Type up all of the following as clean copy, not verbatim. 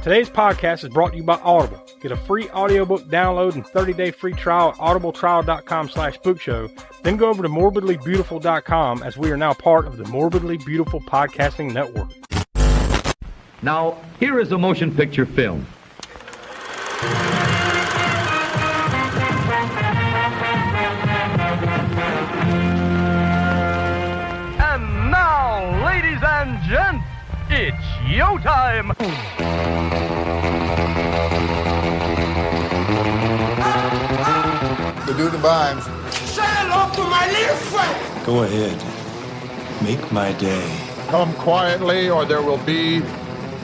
Today's podcast is brought to you by Audible. Get a free audiobook download and 30-day free trial at audibletrial.com/spookshow. Then go over to morbidlybeautiful.com as we are now part of the Morbidly Beautiful Podcasting Network. Now, here is a motion picture film. And now, ladies and gents, it's showtime! To do the bimes. Say hello to my little friend! Go ahead. Make my day. Come quietly or there will be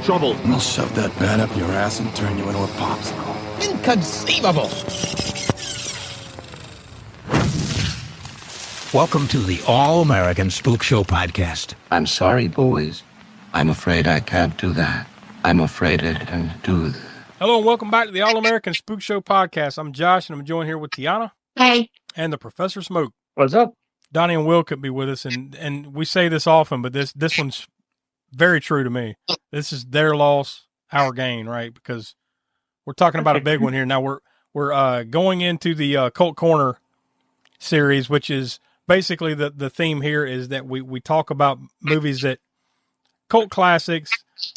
trouble. I'll shove that bat up your ass and turn you into a popsicle. Inconceivable! Welcome to the All-American Spookshow podcast. I'm sorry, boys. I'm afraid I can't do that. I'm afraid I can't do that. Hello and welcome back to the All-American Spookshow podcast. I'm Josh and I'm joined here with Tiana. Hey. And the Professor Smoke. What's up? Donnie and Will could be with us, and we say this often, but this one's very true to me. This is their loss, our gain, right? Because we're talking about a big one here. Now we're going into the Cult Corner series, which is basically the theme here is that we talk about movies that cult classics,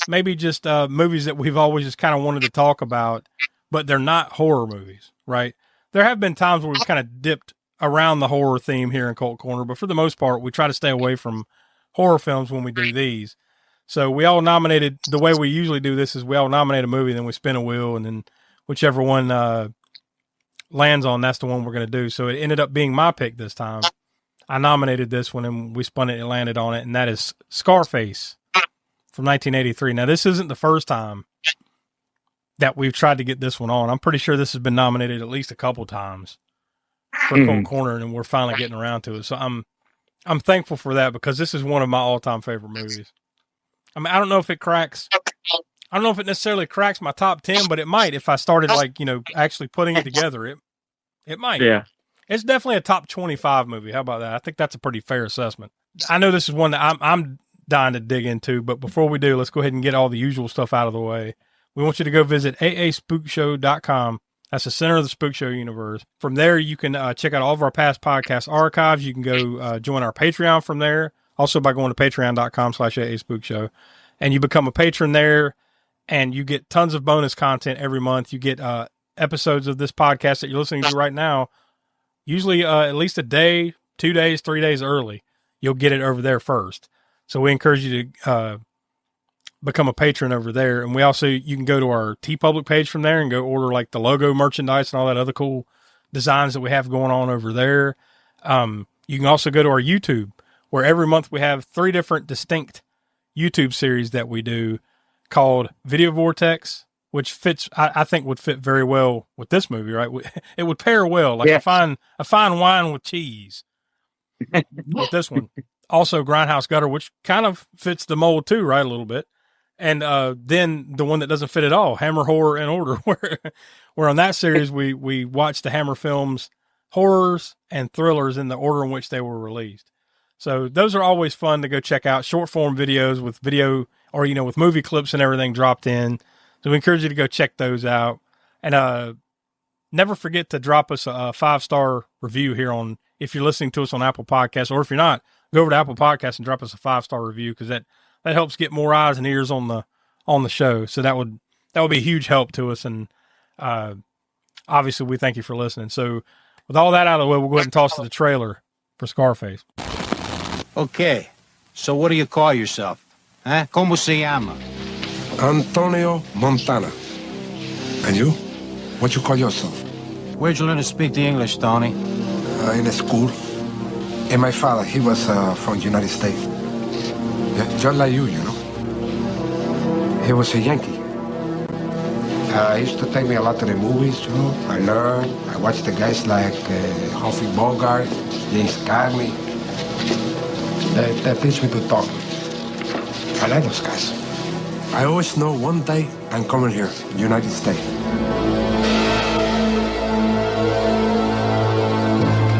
maybe just movies that we've always just kind of wanted to talk about, but they're not horror movies, right? There have been times where we've kind of dipped around the horror theme here in Cult Corner, but for the most part, we try to stay away from horror films when we do these. So we all nominated, the way we usually do this is we all nominate a movie, then we spin a wheel, and then whichever one lands on, that's the one we're going to do. So it ended up being my pick this time. I nominated this one, and we spun it and landed on it, and that is Scarface from 1983. Now, this isn't the first time that we've tried to get this one on. I'm pretty sure this has been nominated at least a couple times for Cult Corner, and we're finally getting around to it. So I'm thankful for that because this is one of my all-time favorite movies. I mean, I don't know if it cracks. I don't know if it necessarily cracks my top 10, but it might if I started actually putting it together. It might. Yeah. It's definitely a top 25 movie. How about that? I think that's a pretty fair assessment. I know this is one that I'm dying to dig into, but before we do, let's go ahead and get all the usual stuff out of the way. We want you to go visit aaspookshow.com. That's the center of the Spook Show universe. From there, you can check out all of our past podcast archives. You can go join our Patreon from there. Also by going to patreon.com/aaspookshow. And you become a patron there, and you get tons of bonus content every month. You get episodes of this podcast that you're listening to right now, usually at least a day, 2 days, 3 days early. You'll get it over there first. So we encourage you to become a patron over there. And you can go to our TeePublic page from there and go order like the logo merchandise and all that other cool designs that we have going on over there. You can also go to our YouTube, where every month we have 3 different distinct YouTube series that we do called Video Vortex, which fits, I think would fit very well with this movie, right? It would pair well, like a fine wine with cheese with this one. Also Grindhouse Gutter, which kind of fits the mold too, right? A little bit. And then the one that doesn't fit at all, Hammer Horror and Order, where on that series we watched the Hammer films, horrors and thrillers in the order in which they were released. So those are always fun to go check out. Short form videos with video or, with movie clips and everything dropped in. So we encourage you to go check those out. And never forget to drop us a 5-star review here if you're listening to us on Apple Podcasts, or if you're not, go over to Apple Podcasts and drop us a 5-star review, because that helps get more eyes and ears on the show. So that would be a huge help to us. And obviously we thank you for listening. So with all that out of the way, we'll go ahead and toss to the trailer for Scarface. Okay, so what do you call yourself? Huh? ¿Cómo se llama? Antonio Montana. And you? What you call yourself? Where'd you learn to speak the English, Tony? In a school. And my father, he was from the United States. Yeah, just like you know. He was a Yankee. He used to take me a lot to the movies, I learned. I watched the guys like Humphrey Bogart, James Cagney. They teach me to talk. I like those guys. I always know one day I'm coming here, United States.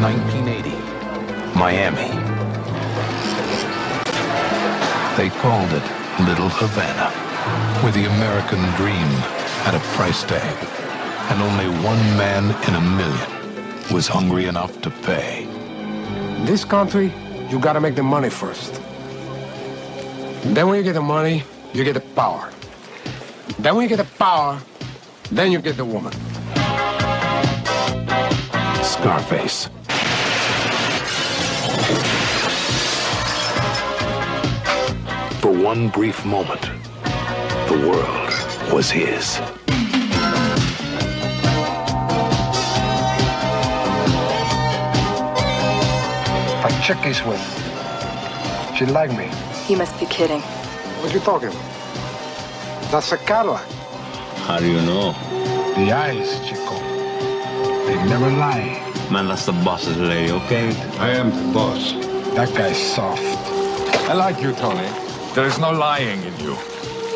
1980, Miami. They called it Little Havana. where the American dream had a price tag, and only one man in a million was hungry enough to pay. In this country, you gotta make the money first. Then when you get the money, you get the power. Then when you get the power, then you get the woman. Scarface. For one brief moment, the world was his. A chick he's with. She like me. You must be kidding. What you talking? That's a Cadillac. How do you know? The eyes, Chico. They never lie. Man, that's the boss's lady, okay? I am the boss. That guy's soft. I like you, Tony. There is no lying in you.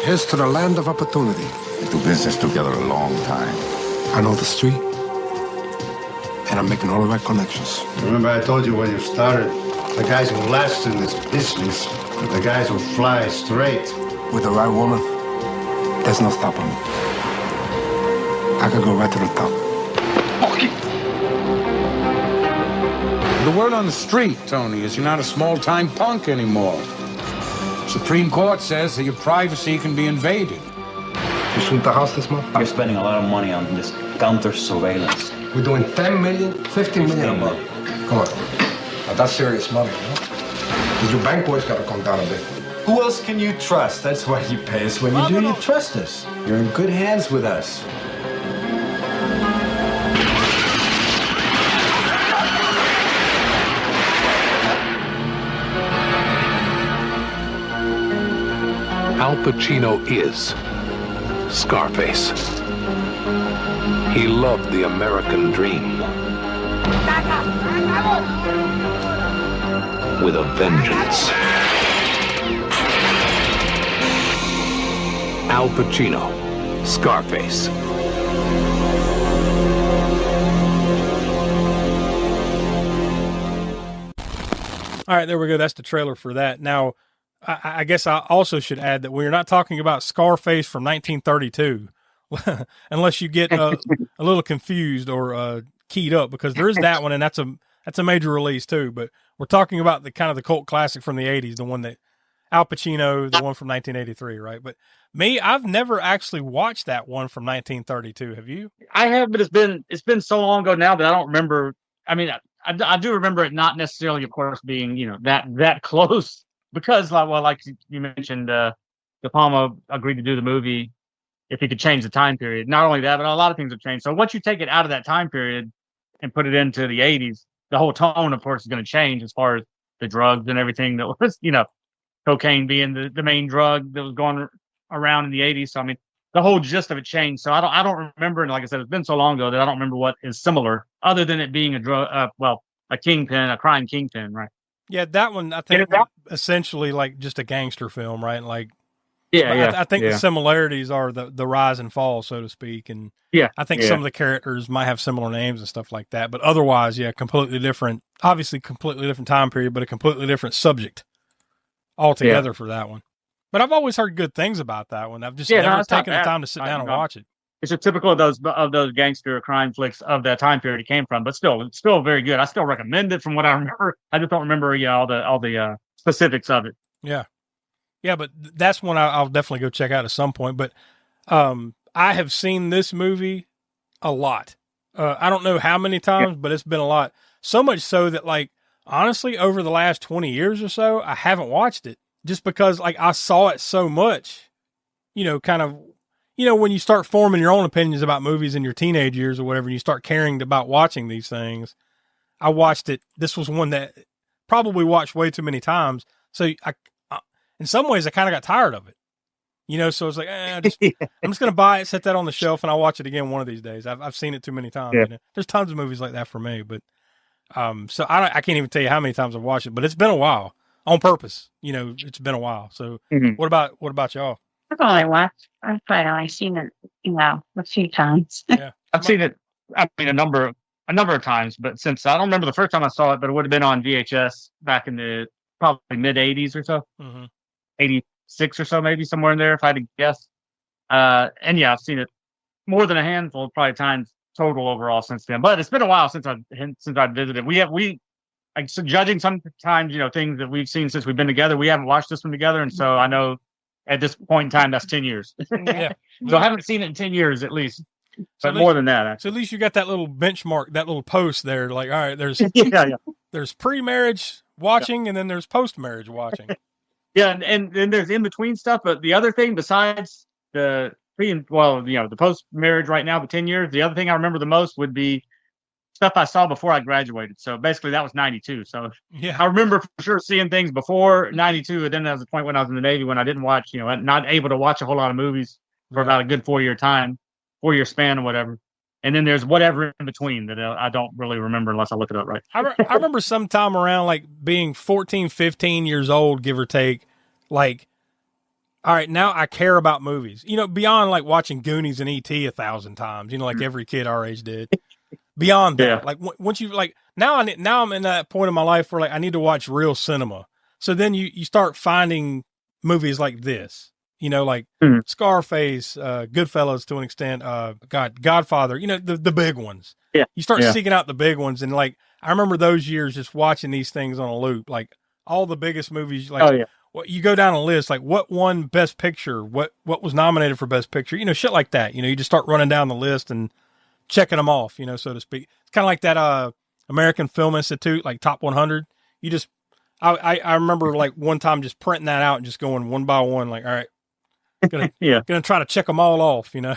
Here's to the land of opportunity. We do business together a long time. I know the street, and I'm making all the right connections. Remember I told you when you started, the guys who last in this business are the guys who fly straight. With the right woman, there's no stopping me. I could go right to the top. The word on the street, Tony, is you're not a small-time punk anymore. Supreme Court says that your privacy can be invaded. You shoot the house this month? You're spending a lot of money on this counter-surveillance. We're doing 10 million, 15 million a month. Come on. Now, that's serious money, you know? Your bank boys gotta come down a bit. Who else can you trust? That's why you pay us when you do. You trust us. You're in good hands with us. Al Pacino is Scarface. He loved the American dream with a vengeance. Al Pacino, Scarface. All right, there we go. That's the trailer for that. Now, I guess I also should add that we're not talking about Scarface from 1932, unless you get a little confused or keyed up, because there is that one, and that's a major release too. But we're talking about the kind of the cult classic from the 80s, the one that Al Pacino, the one from 1983, right? But me, I've never actually watched that one from 1932. Have you? I have, but it's been so long ago now that I don't remember. I mean, I do remember it not necessarily, of course, being that close. Because, like you mentioned, De Palma agreed to do the movie if he could change the time period. Not only that, but a lot of things have changed. So once you take it out of that time period and put it into the 80s, the whole tone, of course, is going to change as far as the drugs and everything that was, cocaine being the main drug that was going around in the 80s. So, I mean, the whole gist of it changed. So I don't remember. And like I said, it's been so long ago that I don't remember what is similar other than it being a kingpin, a crime kingpin, right? Yeah, that one, I think, essentially like just a gangster film, right? Like, I think the similarities are the rise and fall, so to speak. And I think some of the characters might have similar names and stuff like that. But otherwise, completely different, obviously completely different time period, but a completely different subject altogether for that one. But I've always heard good things about that one. I've just never taken the time to sit down and watch it. It's a typical of those gangster crime flicks of that time period it came from, but still, it's still very good. I still recommend it from what I remember. I just don't remember all the specifics of it. Yeah, but that's one I'll definitely go check out at some point. But I have seen this movie a lot. I don't know how many times, but it's been a lot. So much so that, like, honestly, over the last 20 years or so, I haven't watched it just because, like, I saw it so much. Kind of. When you start forming your own opinions about movies in your teenage years or whatever, and you start caring about watching these things, I watched it. This was one that probably watched way too many times. So in some ways, I kind of got tired of it, so it's like, I'm just going to buy it, set that on the shelf, and I'll watch it again one of these days. I've seen it too many times. Yeah. There's tons of movies like that for me, but so I can't even tell you how many times I've watched it, but it's been a while on purpose. It's been a while. So what about y'all? I've only seen it, a few times. Yeah. I've seen it, I mean, a number of times, but since I don't remember the first time I saw it, but it would have been on VHS back in the probably mid 80s or so, 86 or so, maybe somewhere in there, if I had to guess. And yeah, I've seen it more than a handful, probably times total overall since then. But it's been a while since I've visited. Like, so judging sometimes, things that we've seen since we've been together. We haven't watched this one together, and so I know at this point in time that's 10 years. Yeah. So I haven't seen it in 10 years at least. So But more than that, So at least you got that little benchmark, that little post there. Like, all right, there's there's pre-marriage watching, and then there's post-marriage watching. Yeah, and there's in between stuff. But the other thing besides the the post-marriage right now, the 10 years, the other thing I remember the most would be stuff I saw before I graduated. So basically that was 92. So yeah, I remember for sure seeing things before 92. And then there was a point when I was in the Navy when I didn't watch, not able to watch a whole lot of movies for about a good 4-year span or whatever. And then there's whatever in between that I don't really remember unless I look it up right. I remember sometime around like being 14, 15 years old, give or take, like, all right, now I care about movies, beyond like watching Goonies and E.T. 1,000 times, like every kid our age did. Beyond that, like once you like now I'm in that point in my life where like I need to watch real cinema. So then you start finding movies like this, like Scarface, Goodfellas to an extent, Godfather, the big ones. Yeah. You start seeking out the big ones, and like I remember those years just watching these things on a loop, like all the biggest movies. Like, you go down a list, like what won Best Picture, what was nominated for Best Picture, shit like that. You just start running down the list and checking them off, so to speak. It's kind of like that American Film Institute, like Top 100. I remember like one time just printing that out and just going one by one, like, all right, gonna try to check them all off, and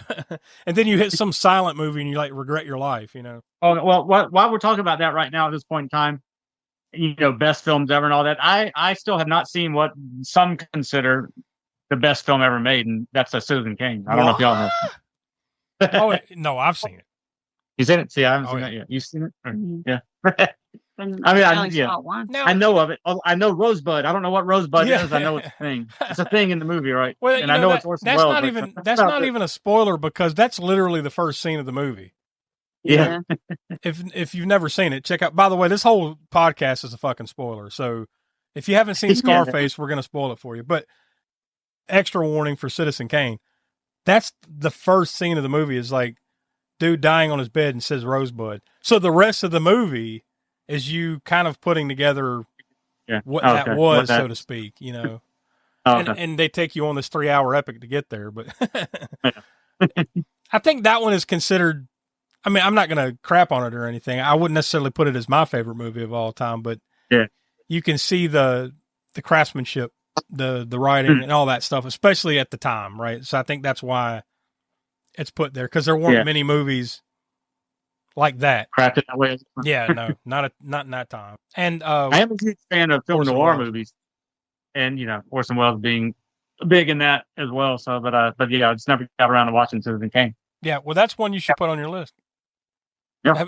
then you hit some silent movie and you like regret your life, Oh, well, while we're talking about that right now at this point in time, best films ever and all that, I still have not seen what some consider the best film ever made, and that's Citizen Kane. I don't know if y'all know. Oh, no, I've seen it. You seen it? See, I haven't seen it yet. You've seen it? Yeah. I mean, I know of it. I know Rosebud. I don't know what Rosebud is. I know it's a thing. It's a thing in the movie, right? Well, and I know it's Orson Welles. That's not even a spoiler because that's literally the first scene of the movie. Yeah. If you've never seen it, check out. By the way, this whole podcast is a fucking spoiler. So if you haven't seen Scarface, we're going to spoil it for you. But extra warning for Citizen Kane. That's the first scene of the movie is like dude dying on his bed and says Rosebud. So the rest of the movie is you kind of putting together what that was, so to speak, and they take you on this 3-hour epic to get there. But I think that one is considered, I mean, I'm not going to crap on it or anything. I wouldn't necessarily put it as my favorite movie of all time, but you can see the craftsmanship, the writing and all that stuff, especially at the time. Right. So I think that's why it's put there. 'Cause there weren't many movies like that. Crafted that way. Yeah, no, not in that time. And I am a huge fan of film noir movies, and Orson Welles being big in that as well. So, but yeah, I just never got around to watching Citizen Kane. Yeah, well, that's one you should put on your list. Yeah,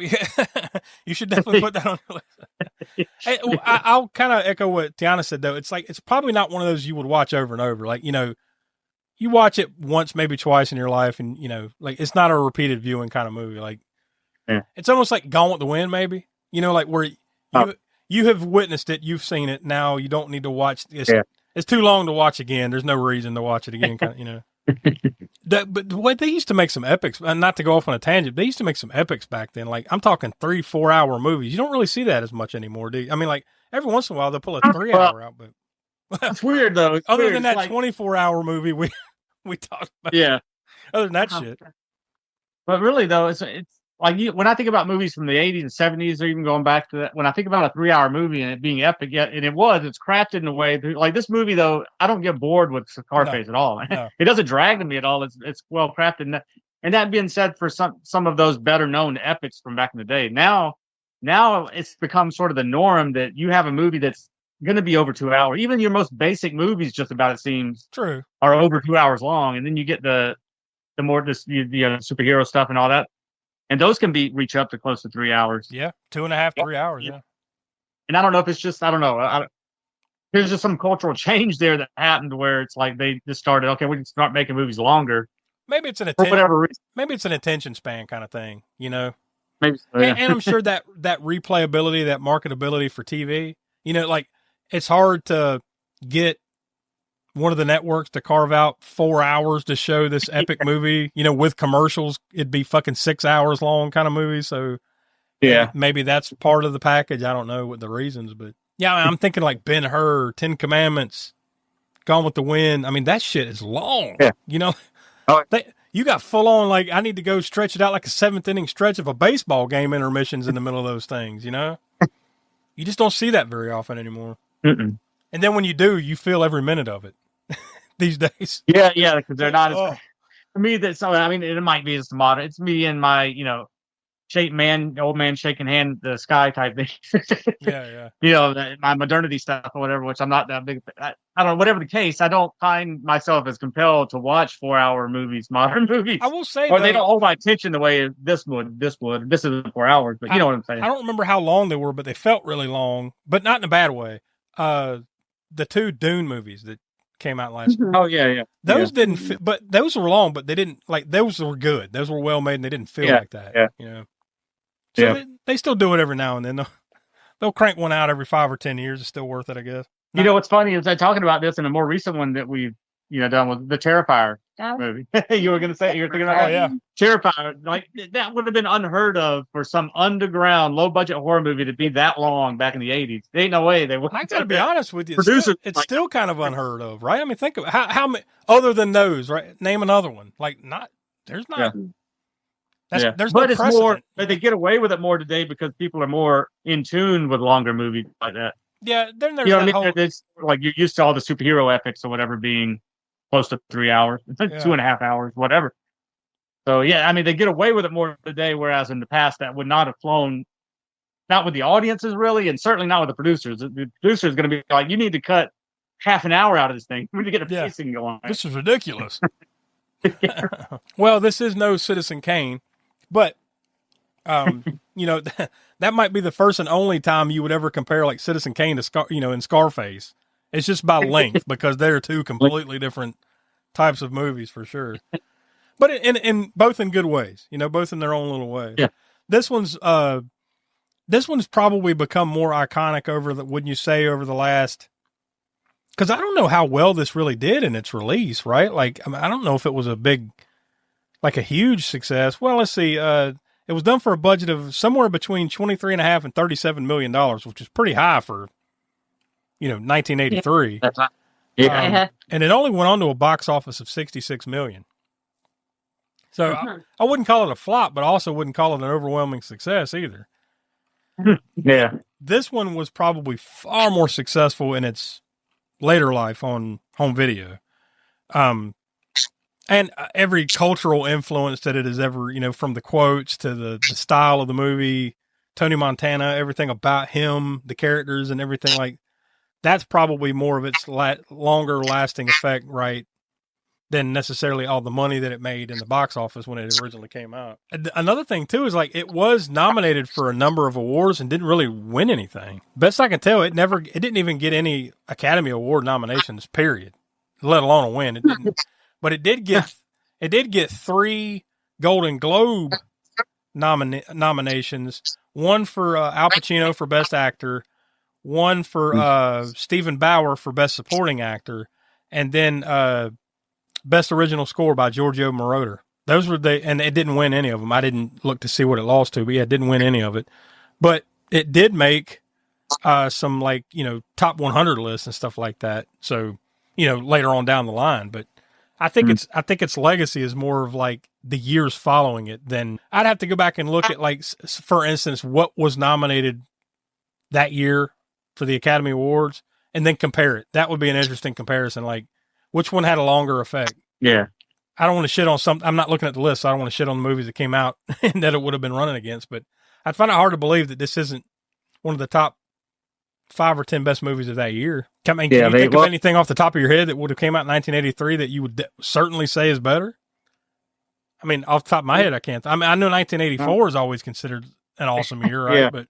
you should definitely put that on your list. Hey, I'll kind of echo what Tiana said though. It's like it's probably not one of those you would watch over and over. Like you watch it once, maybe twice in your life, and like it's not a repeated viewing kind of movie. Like. Yeah. It's almost like Gone with the Wind, maybe. Like where you have witnessed it, you've seen it. Now you don't need to watch. It's too long to watch again. There's no reason to watch it again. But the way they used to make some epics, not to go off on a tangent, they used to make some epics back then. Like I'm talking 3-4 hour movies. You don't really see that as much anymore, do you? I mean, like every once in a while they'll pull a 3-hour out, but it's weird though. Other than that 24-hour movie we talked about. Yeah. Other than that shit. But really though, it's like when I think about movies from the 80s and 70s, or even going back to that, when I think about a 3-hour movie and it being epic, and it's crafted in a way like this movie, though, I don't get bored with Scarface at all. No. It doesn't drag to me at all. It's well crafted. And that being said, for some of those better known epics from back in the day, now it's become sort of the norm that you have a movie that's going to be over 2 hours. Even your most basic movies, just about it seems, true, are over 2 hours long. And then you get the more superhero stuff and all that. And those can reach up to close to 3 hours. Yeah, 2.5, 3 hours. Yeah. And I don't know if it's just, I don't know. There's just some cultural change there that happened where it's like they just started, okay, we can start making movies longer. Maybe it's for whatever reason. Maybe it's an attention span kind of thing, Maybe so, yeah. And I'm sure that replayability, that marketability for TV, like it's hard to get one of the networks to carve out 4 hours to show this epic movie, with commercials. It'd be fucking 6 hours long kind of movie. So maybe that's part of the package. I don't know what the reasons, but yeah, I'm thinking like Ben-Hur, 10 Commandments, Gone with the Wind. I mean, that shit is long, you got full on, like, I need to go stretch it out like a 7th inning stretch of a baseball game, intermissions in the middle of those things, You just don't see that very often anymore. Mm-mm. And then when you do, you feel every minute of it these days. Yeah, because they're not as, for me, that's, I mean, it might be as modern. It's me and my, old man shaking hand, the sky type thing. My modernity stuff or whatever, which I'm not that big. I don't know, whatever the case, I don't find myself as compelled to watch 4-hour movies, modern movies. I will say, or they don't hold my attention the way this would. This isn't 4 hours, but you know what I'm saying. I don't remember how long they were, but they felt really long, but not in a bad way. The 2 Dune movies that came out last year. Oh yeah. Those didn't fit, but those were long, but they didn't, like, those were good. Those were well made and they didn't feel like that. So they still do it every now and then. They'll crank one out every 5 or 10 years. It's still worth it, I guess. You know what's funny is they're talking about this in a more recent one that we've done with the Terrifier movie. You were going to say you were thinking about Terrifier. Like that would have been unheard of for some underground low budget horror movie to be that long back in the 80s. There ain't no way they would. I got to be honest with you. Producers, it's still kind of unheard of, right? I mean, think of how many other than those, right? Name another one. Like there's not. Yeah. There's but no it's precedent. more, but they get away with it more today because people are more in tune with longer movies like that. Yeah, then there's what I mean? It's like you're used to all the superhero epics or whatever being close to 3 hours, 2.5 hours, whatever. So yeah, I mean they get away with it more today, whereas in the past that would not have flown, not with the audiences really, and certainly not with the producers. The producer is going to be like, you need to cut half an hour out of this thing. We need to get a pacing going. This is ridiculous. Well, this is no Citizen Kane. But, that might be the first and only time you would ever compare like Citizen Kane to in Scarface. It's just by length because they're 2 completely different types of movies for sure. But in both in good ways, both in their own little way. Yeah. This one's probably become more iconic wouldn't you say, over the last. Because I don't know how well this really did in its release, right? Like, I don't know if it was a huge success. Well, let's see. It was done for a budget of somewhere between $23.5 and $37 million, which is pretty high for, 1983. Yeah. And it only went on to a box office of $66 million. So I wouldn't call it a flop, but I also wouldn't call it an overwhelming success either. Yeah. This one was probably far more successful in its later life on home video. And every cultural influence that it has ever, from the quotes to the style of the movie, Tony Montana, everything about him, the characters and everything, like that's probably more of its longer lasting effect, right, than necessarily all the money that it made in the box office when it originally came out. Another thing too is like it was nominated for a number of awards and didn't really win anything. Best I can tell, it didn't even get any Academy Award nominations, period, let alone a win. It didn't. But it did get 3 Golden Globe nominations, one for Al Pacino for Best Actor, one for Stephen Bauer for Best Supporting Actor, and then Best Original Score by Giorgio Moroder. Those were and it didn't win any of them. I didn't look to see what it lost to, but yeah, it didn't win any of it. But it did make some top 100 lists and stuff like that. So, later on down the line, but I think its legacy is more of like the years following it than I'd have to go back and look at, like, for instance, what was nominated that year for the Academy Awards and then compare it. That would be an interesting comparison. Like which one had a longer effect? Yeah. I don't want to shit on I'm not looking at the list, so I don't want to shit on the movies that came out and that it would have been running against, but I'd find it hard to believe that this isn't one of the top 5 or 10 best movies of that year. Can you think of anything off the top of your head that would have came out in 1983 that you would certainly say is better? I mean, off the top of my head, I can't. I know 1984 is always considered an awesome year, right? Yeah. But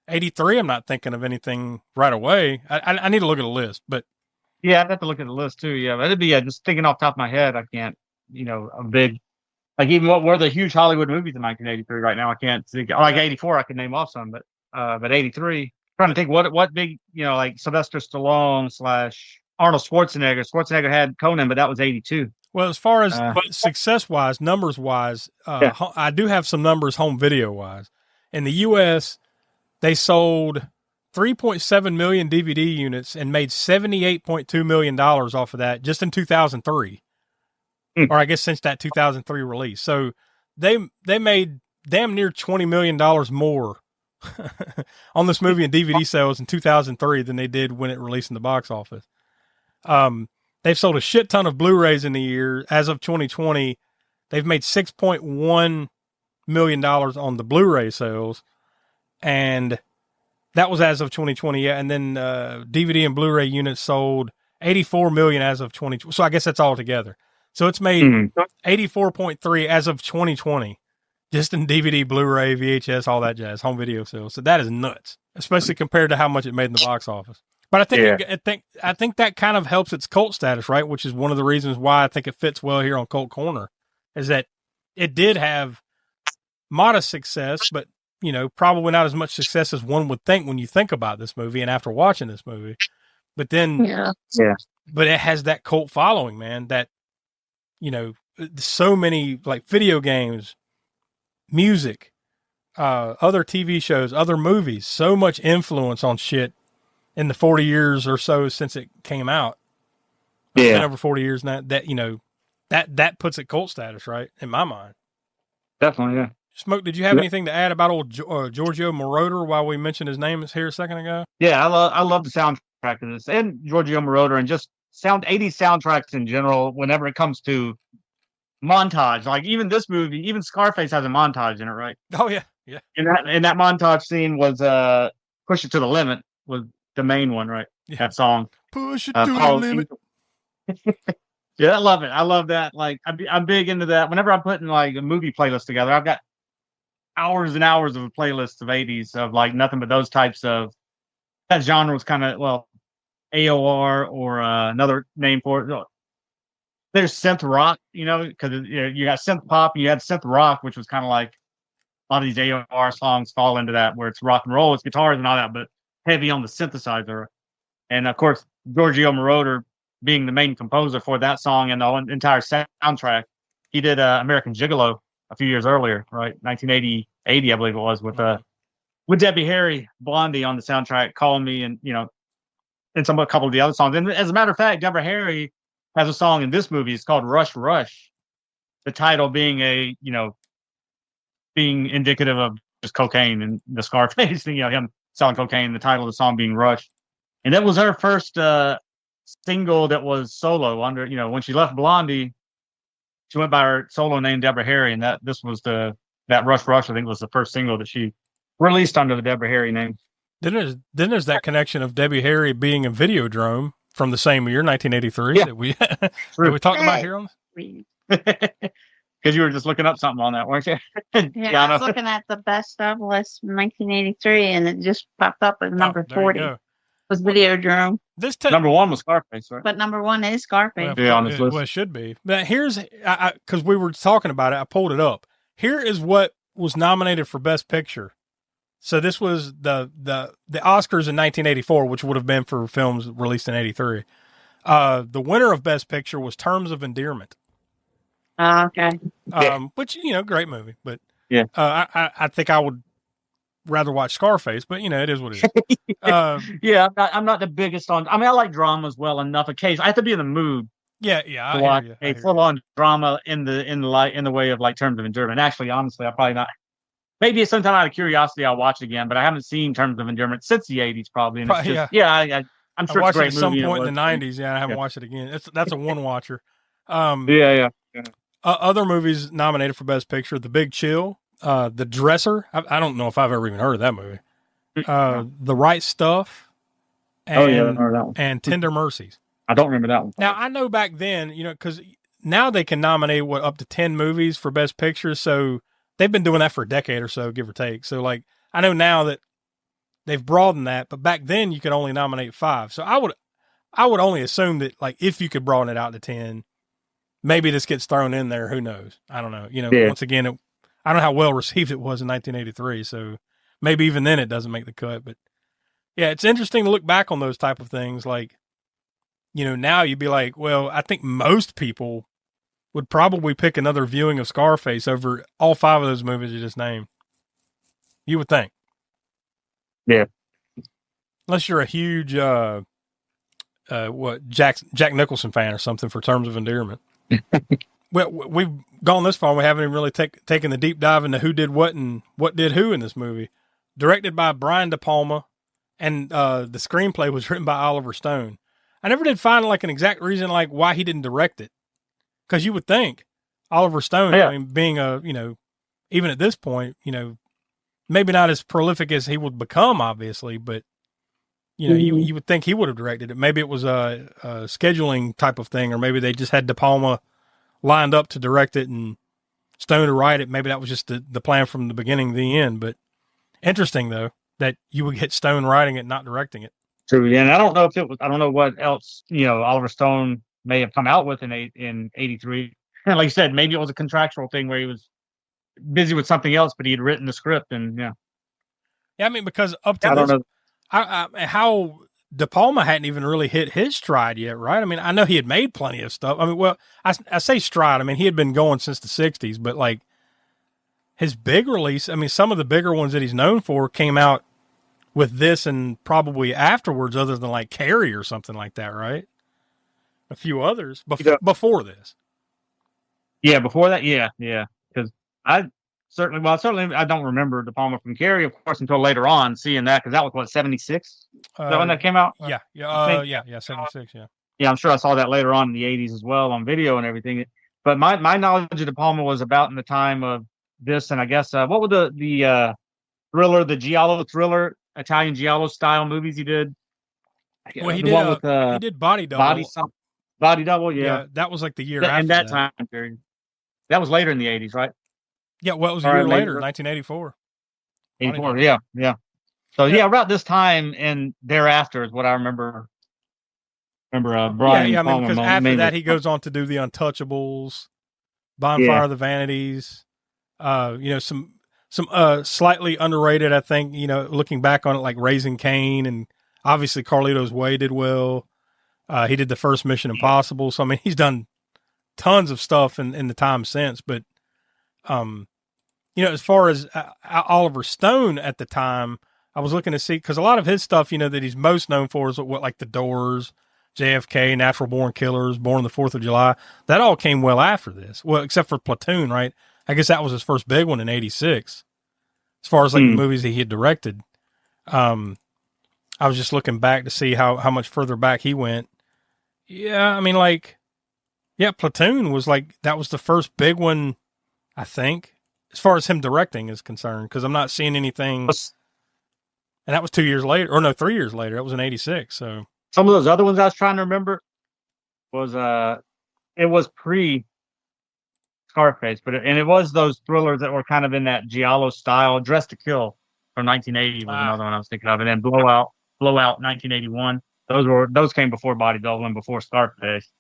83, I'm not thinking of anything right away. I need to look at a list, but yeah, I'd have to look at the list too. Yeah, but it'd be just thinking off the top of my head. I can't, a big, like even what were the huge Hollywood movies in 1983 right now? I can't think. Like 84, I can name off some, but 83. Trying to think what big, like Sylvester Stallone / Arnold Schwarzenegger. Schwarzenegger had Conan, but that was 82. Well, as far as success-wise, numbers-wise, I do have some numbers home video-wise. In the U.S., they sold 3.7 million DVD units and made $78.2 million off of that just in 2003. Or I guess since that 2003 release. So they made damn near $20 million more on this movie in DVD sales in 2003 than they did when it released in the box office. They've sold a shit ton of Blu-rays in the year. As of 2020, they've made $6.1 million on the Blu-ray sales. And that was as of 2020. Yeah. And then DVD and Blu-ray units sold 84 million as of 2020. So I guess that's all together. So it's made 84.3 as of 2020, just in DVD, Blu-ray, VHS, all that jazz, home video sales. So that is nuts, especially compared to how much it made in the box office. But I think that kind of helps its cult status, right? Which is one of the reasons why I think it fits well here on Cult Corner, is that it did have modest success, but probably not as much success as one would think when you think about this movie and after watching this movie. But then, but it has that cult following, man. That so many like video games, music, other TV shows, other movies, so much influence on shit in the 40 years or so since it came out. It's been over 40 years now. That puts it cult status, right? In my mind. Definitely, yeah. Smoke, did you have anything to add about old Giorgio Moroder while we mentioned his name here a second ago? Yeah, I love the soundtrack of this and Giorgio Moroder and just 80s soundtracks in general whenever it comes to montage. Like even this movie, even Scarface has a montage in it, right? Oh yeah. Yeah. And that montage scene was Push It to the Limit was the main one, right? Yeah. That song. Push it to the limit. Yeah, I love it. I love that. Like I'm big into that. Whenever I'm putting like a movie playlist together, I've got hours and hours of playlists of 80s of like nothing but those types of that genre was kind of AOR or another name for it. There's synth rock, because you got synth pop and you had synth rock, which was kind of like a lot of these AOR songs fall into that, where it's rock and roll, it's guitars and all that, but heavy on the synthesizer. And of course, Giorgio Moroder being the main composer for that song and the entire soundtrack, he did American Gigolo a few years earlier, right? 1980, I believe it was, with Debbie Harry, Blondie on the soundtrack, Calling Me, and and a couple of the other songs. And as a matter of fact, Deborah Harry has a song in this movie. It's called Rush Rush. The title being being indicative of just cocaine and the Scarface thing, him selling cocaine. The title of the song being Rush, and that was her first single that was solo under. When she left Blondie, she went by her solo name Deborah Harry, and this was that Rush Rush. I think was the first single that she released under the Deborah Harry name. Then there's that connection of Debbie Harry being in Videodrome from the same year, 1983, that we talked about here on this. Because you were just looking up something on that, weren't you? Yeah, I was looking at the best of list from 1983, and it just popped up as number 40. Was Videodrome. Number one was Scarface, right? But number one is Scarface. Well, on this list. Well, it should be. But here's, because we were talking about it, I pulled it up. Here is what was nominated for Best Picture. So this was the Oscars in 1984, which would have been for films released in 83. The winner of Best Picture was Terms of Endearment. Okay. Which, great movie. But yeah, I think I would rather watch Scarface, but it is what it is. Yeah, I'm not the biggest on. I mean, I like drama as well enough. Occasionally, I have to be in the mood. Yeah. To watch a full-on drama in the way of like Terms of Endearment. Actually, honestly, I'm probably not. Maybe sometime out of curiosity, I'll watch it again. But I haven't seen Terms of Endearment since the '80s, probably. And it's just, I'm sure I it's a great it at some movie. point in the '90s. Yeah, I haven't watched it again. That's a one watcher. Yeah. Other movies nominated for Best Picture: The Big Chill, The Dresser. I don't know if I've ever even heard of that movie. The Right Stuff, and, I heard that one. And Tender Mercies. I don't remember that one. Now I know back then, because now they can nominate up to 10 movies for Best Picture. So they've been doing that for a decade or so, give or take. So like I know now that they've broadened that, but back then you could only nominate 5. So I would only assume that like if you could broaden it out to 10. Maybe this gets thrown in there. Who knows? I don't know. Once again, I don't know how well received it was in 1983. So maybe even then it doesn't make the cut. But yeah, it's interesting to look back on those type of things. Like now you'd be like, well, I think most people would probably pick another viewing of Scarface over all 5 of those movies you just named. You would think. Yeah. Unless you're a huge, Jack Nicholson fan or something for Terms of Endearment. Well, we've gone this far. And we haven't even really taken the deep dive into who did what and what did who in this movie. Directed by Brian De Palma, and the screenplay was written by Oliver Stone. I never did find like an exact reason like why he didn't direct it, because you would think Oliver Stone, I mean, being even at this point, maybe not as prolific as he would become, obviously, but you would think he would have directed it. Maybe it was a scheduling type of thing, or maybe they just had De Palma lined up to direct it and Stone to write it. Maybe that was just the plan from the beginning to the end. But interesting though that you would get Stone writing it, not directing it. True, yeah. And I don't know if I don't know what else Oliver Stone may have come out with in '83. And like you said, maybe it was a contractual thing where he was busy with something else, but he had written the script, and yeah. I mean, because up to this, how De Palma hadn't even really hit his stride yet, right? I mean, I know he had made plenty of stuff. I mean, well, I say stride. I mean, he had been going since the '60s, but like his big release, I mean, some of the bigger ones that he's known for came out with this and probably afterwards, other than like Carrie or something like that, right? A few others before this. Yeah, before that, yeah. Because I don't remember De Palma from Carrie, of course, until later on seeing that, because that was what, '76? Is that when that came out? Yeah, 76. Yeah. Yeah, I'm sure I saw that later on in the '80s as well on video and everything. But my knowledge of De Palma was about in the time of this, and I guess what was the thriller, the giallo thriller, Italian giallo style movies he did? Well, he did Body Double. Body Double, yeah. That was like the year after and that time period. That was later in the '80s, right? Yeah, well, it was a year later, 1984. 84, yeah. So about this time and thereafter is what I remember. Brian. Yeah, I mean, because after that he goes on to do The Untouchables, Bonfire of the Vanities. Some slightly underrated, I think. Looking back on it, like Raising Cain, and obviously Carlito's Way did well. He did the first Mission Impossible. So I mean, he's done tons of stuff in the time since. But as far as Oliver Stone at the time, I was looking to see, because a lot of his stuff, that he's most known for is like The Doors, JFK, Natural Born Killers, Born on the 4th of July. That all came well after this. Well, except for Platoon, right? I guess that was his first big one in '86. As far as like the movies that he had directed, I was just looking back to see how much further back he went. Yeah, I mean, Platoon was that was the first big one, I think, as far as him directing is concerned, because I'm not seeing anything. And that was 2 years later, or no, 3 years later. That was in '86. So some of those other ones I was trying to remember was it was pre Scarface, but it was those thrillers that were kind of in that giallo style. Dressed to Kill from 1980 was another one I was thinking of, and then Blowout 1981. Those came before Body Double and before Scarface.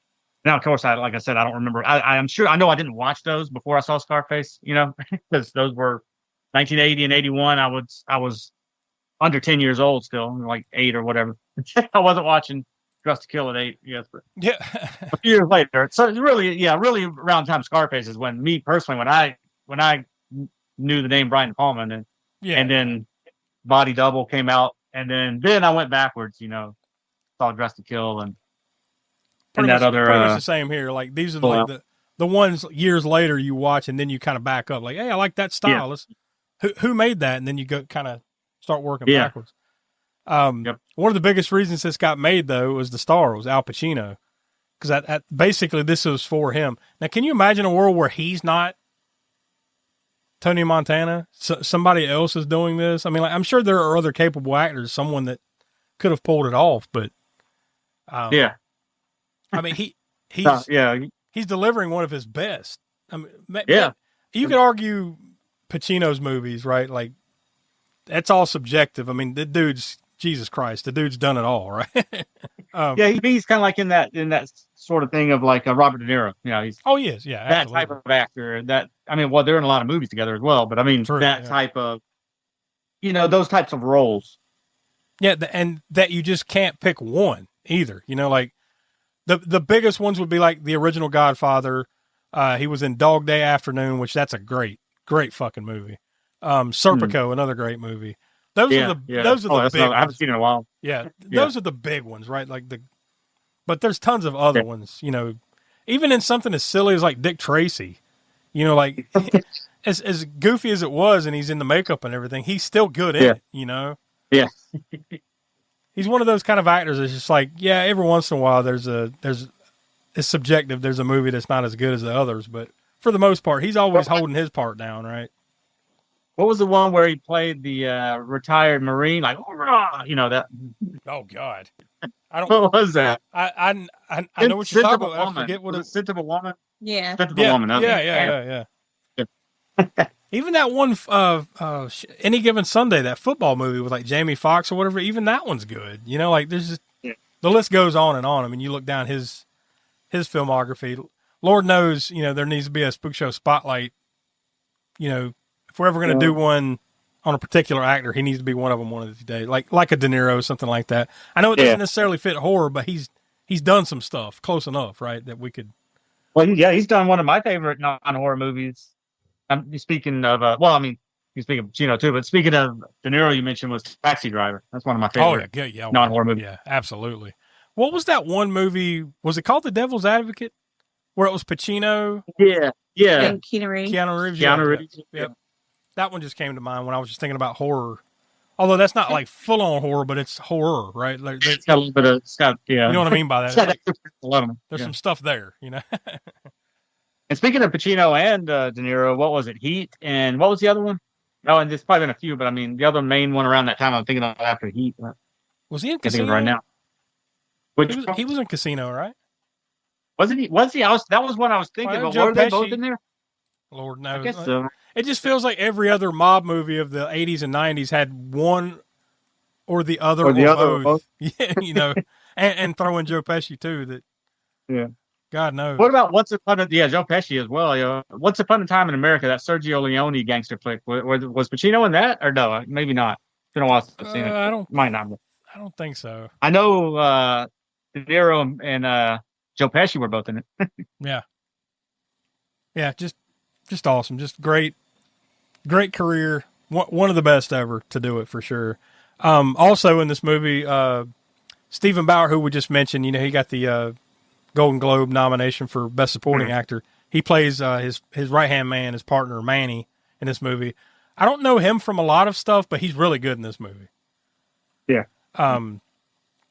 Now, of course, like I said, I don't remember. I'm sure I know I didn't watch those before I saw Scarface. Because those were 1980 and '81. I was under 10 years old still, like 8 or whatever. I wasn't watching Dressed to Kill at 8. Yes, but a few years later. So it's really around time Scarface is when me personally, when I knew the name Brian De Palma, and then Body Double came out, and then I went backwards. Saw Dressed to Kill and pretty that other. Pretty much the same here. Like these are like the ones years later you watch, and then you kind of back up. Like, hey, I like that style. Who made that? And then you go kind of start working backwards. One of the biggest reasons this got made, though, was the star, was Al Pacino, because basically this was for him. Now, can you imagine a world where he's not Tony Montana? Somebody else is doing this. I mean, I'm sure there are other capable actors, someone that could have pulled it off, but I mean, he's delivering one of his best. I mean, you could argue Pacino's movies, right? Like, that's all subjective. I mean, the dude's Jesus Christ, the dude's done it all, right? He's kind of like in that sort of thing of like Robert De Niro. He's he is, that absolutely. Type of actor. That they're in a lot of movies together as well. But I mean, type of, those types of roles. Yeah, and that you just can't pick one either. Like The biggest ones would be like the original Godfather. He was in Dog Day Afternoon, which that's a great fucking movie. Serpico, another great movie. Those are the big ones. I haven't seen it in a while. Yeah, those are the big ones, right? But there's tons of other ones, even in something as silly as like Dick Tracy, like as goofy as it was, and he's in the makeup and everything, he's still good in it, Yeah. He's one of those kind of actors that's just like, every once in a while it's subjective. There's a movie that's not as good as the others, but for the most part, he's always holding his part down, right? What was the one where he played the retired Marine? Like, that. Oh God, I don't. What was that? I know what you're talking about. I forget what was it. Scent of a Woman. Yeah. Scent of a Woman. Yeah. Even that one, Any Given Sunday, that football movie with like Jamie Foxx or whatever. Even that one's good. Like there's just the list goes on and on. I mean, you look down his filmography. Lord knows, there needs to be a Spookshow spotlight. If we're ever going to do one on a particular actor, he needs to be one of them one of these days, like a De Niro, something like that. I know it doesn't necessarily fit horror, but he's done some stuff close enough, right, that we could. Well, he's done one of my favorite non-horror movies. I'm speaking of, you speak of Pacino too, but speaking of De Niro, you mentioned was Taxi Driver. That's one of my favorite non-horror movies. Yeah, absolutely. What was that one movie? Was it called The Devil's Advocate, where it was Pacino? Yeah. And Keanu Reeves. Keanu Reeves. Yep. That one just came to mind when I was just thinking about horror. Although that's not like full-on horror, but it's horror, right? Like, it's got a little bit of stuff, yeah. You know what I mean by that? There's some stuff there, And speaking of Pacino and De Niro, what was it? Heat, and what was the other one? Oh, and there's probably been a few, but I mean, the other main one around that time, I'm thinking of after Heat. Was he in Casino? Right now. He was in Casino, right? Wasn't he? Was he? That was one I was thinking. But were they both in there? Lord knows. I guess so. It just feels like every other mob movie of the 80s and 90s had one or the other or both. Yeah, and throw in Joe Pesci too. God knows. What about Once Upon a Joe Pesci as well. Once Upon a Time in America, that Sergio Leone gangster flick. Was Pacino in that or no? Maybe not. It's been a while since I've seen it. Might not be. I don't think so. I know De Niro and Joe Pesci were both in it. Yeah, just awesome. Just great career. One of the best ever to do it for sure. Also in this movie, Stephen Bauer, who we just mentioned, he got the Golden Globe nomination for Best Supporting Actor. He plays his right-hand man, his partner, Manny, in this movie. I don't know him from a lot of stuff, but he's really good in this movie. Yeah.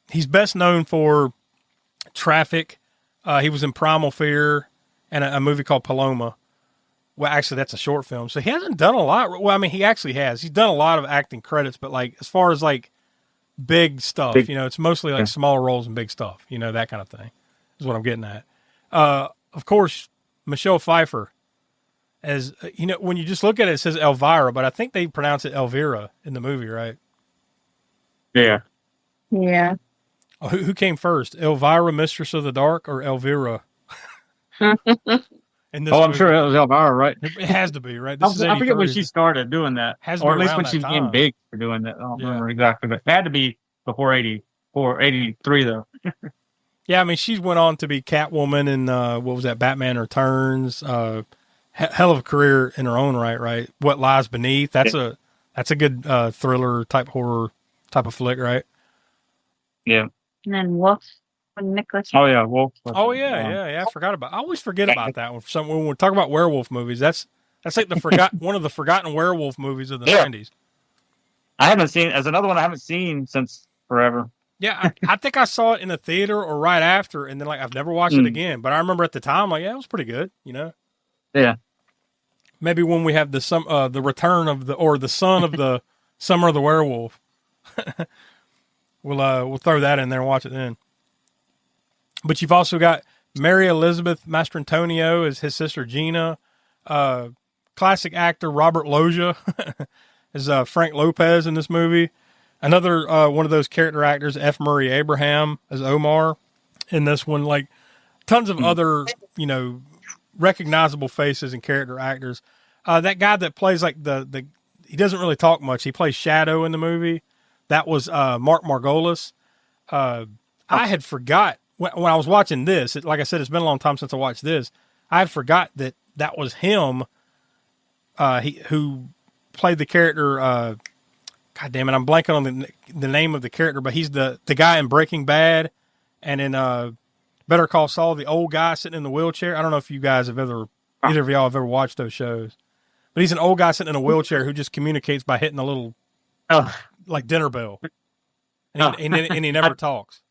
He's best known for Traffic. He was in Primal Fear and a movie called Paloma. Well, actually, that's a short film. So he hasn't done a lot. Well, I mean, he actually has. He's done a lot of acting credits, but like as far as like big stuff, it's mostly like smaller roles and big stuff, that kind of thing is what I'm getting at. Of course, Michelle Pfeiffer, as when you just look at it, it says Elvira, but I think they pronounce it Elvira in the movie, right? Yeah. Yeah. Oh, who came first, Elvira, Mistress of the Dark, or Elvira? I'm sure it was Elvira, right? It has to be, right? I forget when she started doing that, or at least when she became big for doing that. I don't remember exactly, but it had to be before 83, though. Yeah, I mean, she went on to be Catwoman in what was that, Batman Returns. Hell of a career in her own right? What Lies Beneath? That's a good thriller type horror type of flick, right? Yeah. And then Wolf with Nicholas. Oh yeah, Wolf. Oh yeah. I forgot about. I always forget about that one. When we talk about werewolf movies, that's like one of the forgotten werewolf movies of the 90s. I haven't seen as another one I haven't seen since forever. Yeah, I think I saw it in the theater or right after, and then like I've never watched it again. But I remember at the time, like, it was pretty good, Yeah. Maybe when we have the return of the son of the Summer of the Werewolf, we'll throw that in there and watch it then. But you've also got Mary Elizabeth Mastrantonio as his sister Gina, classic actor Robert Loggia as Frank Lopez in this movie. Another one of those character actors, F. Murray Abraham as Omar in this one. Like tons of other, recognizable faces and character actors. That guy that plays like he doesn't really talk much. He plays Shadow in the movie. That was Mark Margolis. I had forgot when I was watching this, like I said, it's been a long time since I watched this. I had forgot that was him. Who played the character? God damn it, I'm blanking on the name of the character, but he's the guy in Breaking Bad, and in Better Call Saul, the old guy sitting in the wheelchair. I don't know if you guys have either of y'all have ever watched those shows, but he's an old guy sitting in a wheelchair who just communicates by hitting a little like dinner bell. And he never talks.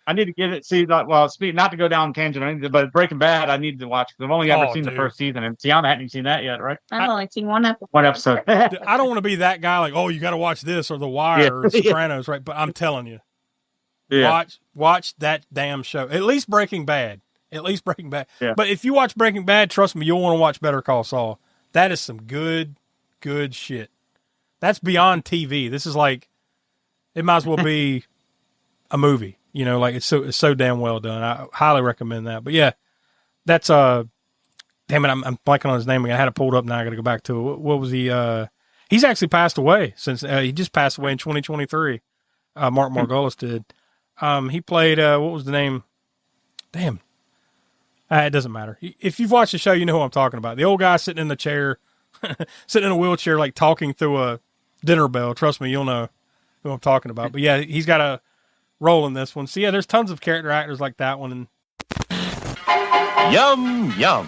I need to give it. See, not to go down tangent or anything, but Breaking Bad, I need to watch because I've only ever seen the first season, and Tiana hadn't seen that yet, right? I've only seen one episode. One episode. I don't want to be that guy like, oh, you got to watch this or The Wire or Sopranos, right? But I'm telling you, watch that damn show. At least Breaking Bad. Yeah. But if you watch Breaking Bad, trust me, you'll want to watch Better Call Saul. That is some good shit. That's beyond TV. This is like. It might as well be a movie, like it's so damn well done. I highly recommend that. But yeah, that's damn it, I'm blanking on his name again. I had it pulled up now. I got to go back to it. What was he? He's actually passed away since he just passed away in 2023. Mark Margolis did. He played what was the name? Damn, it doesn't matter. If you've watched the show, you know who I'm talking about. The old guy sitting in the chair, sitting in a wheelchair, like talking through a dinner bell. Trust me, you'll know who I'm talking about. But yeah, he's got a role in this one. So yeah, there's tons of character actors like that one. Yum, yum.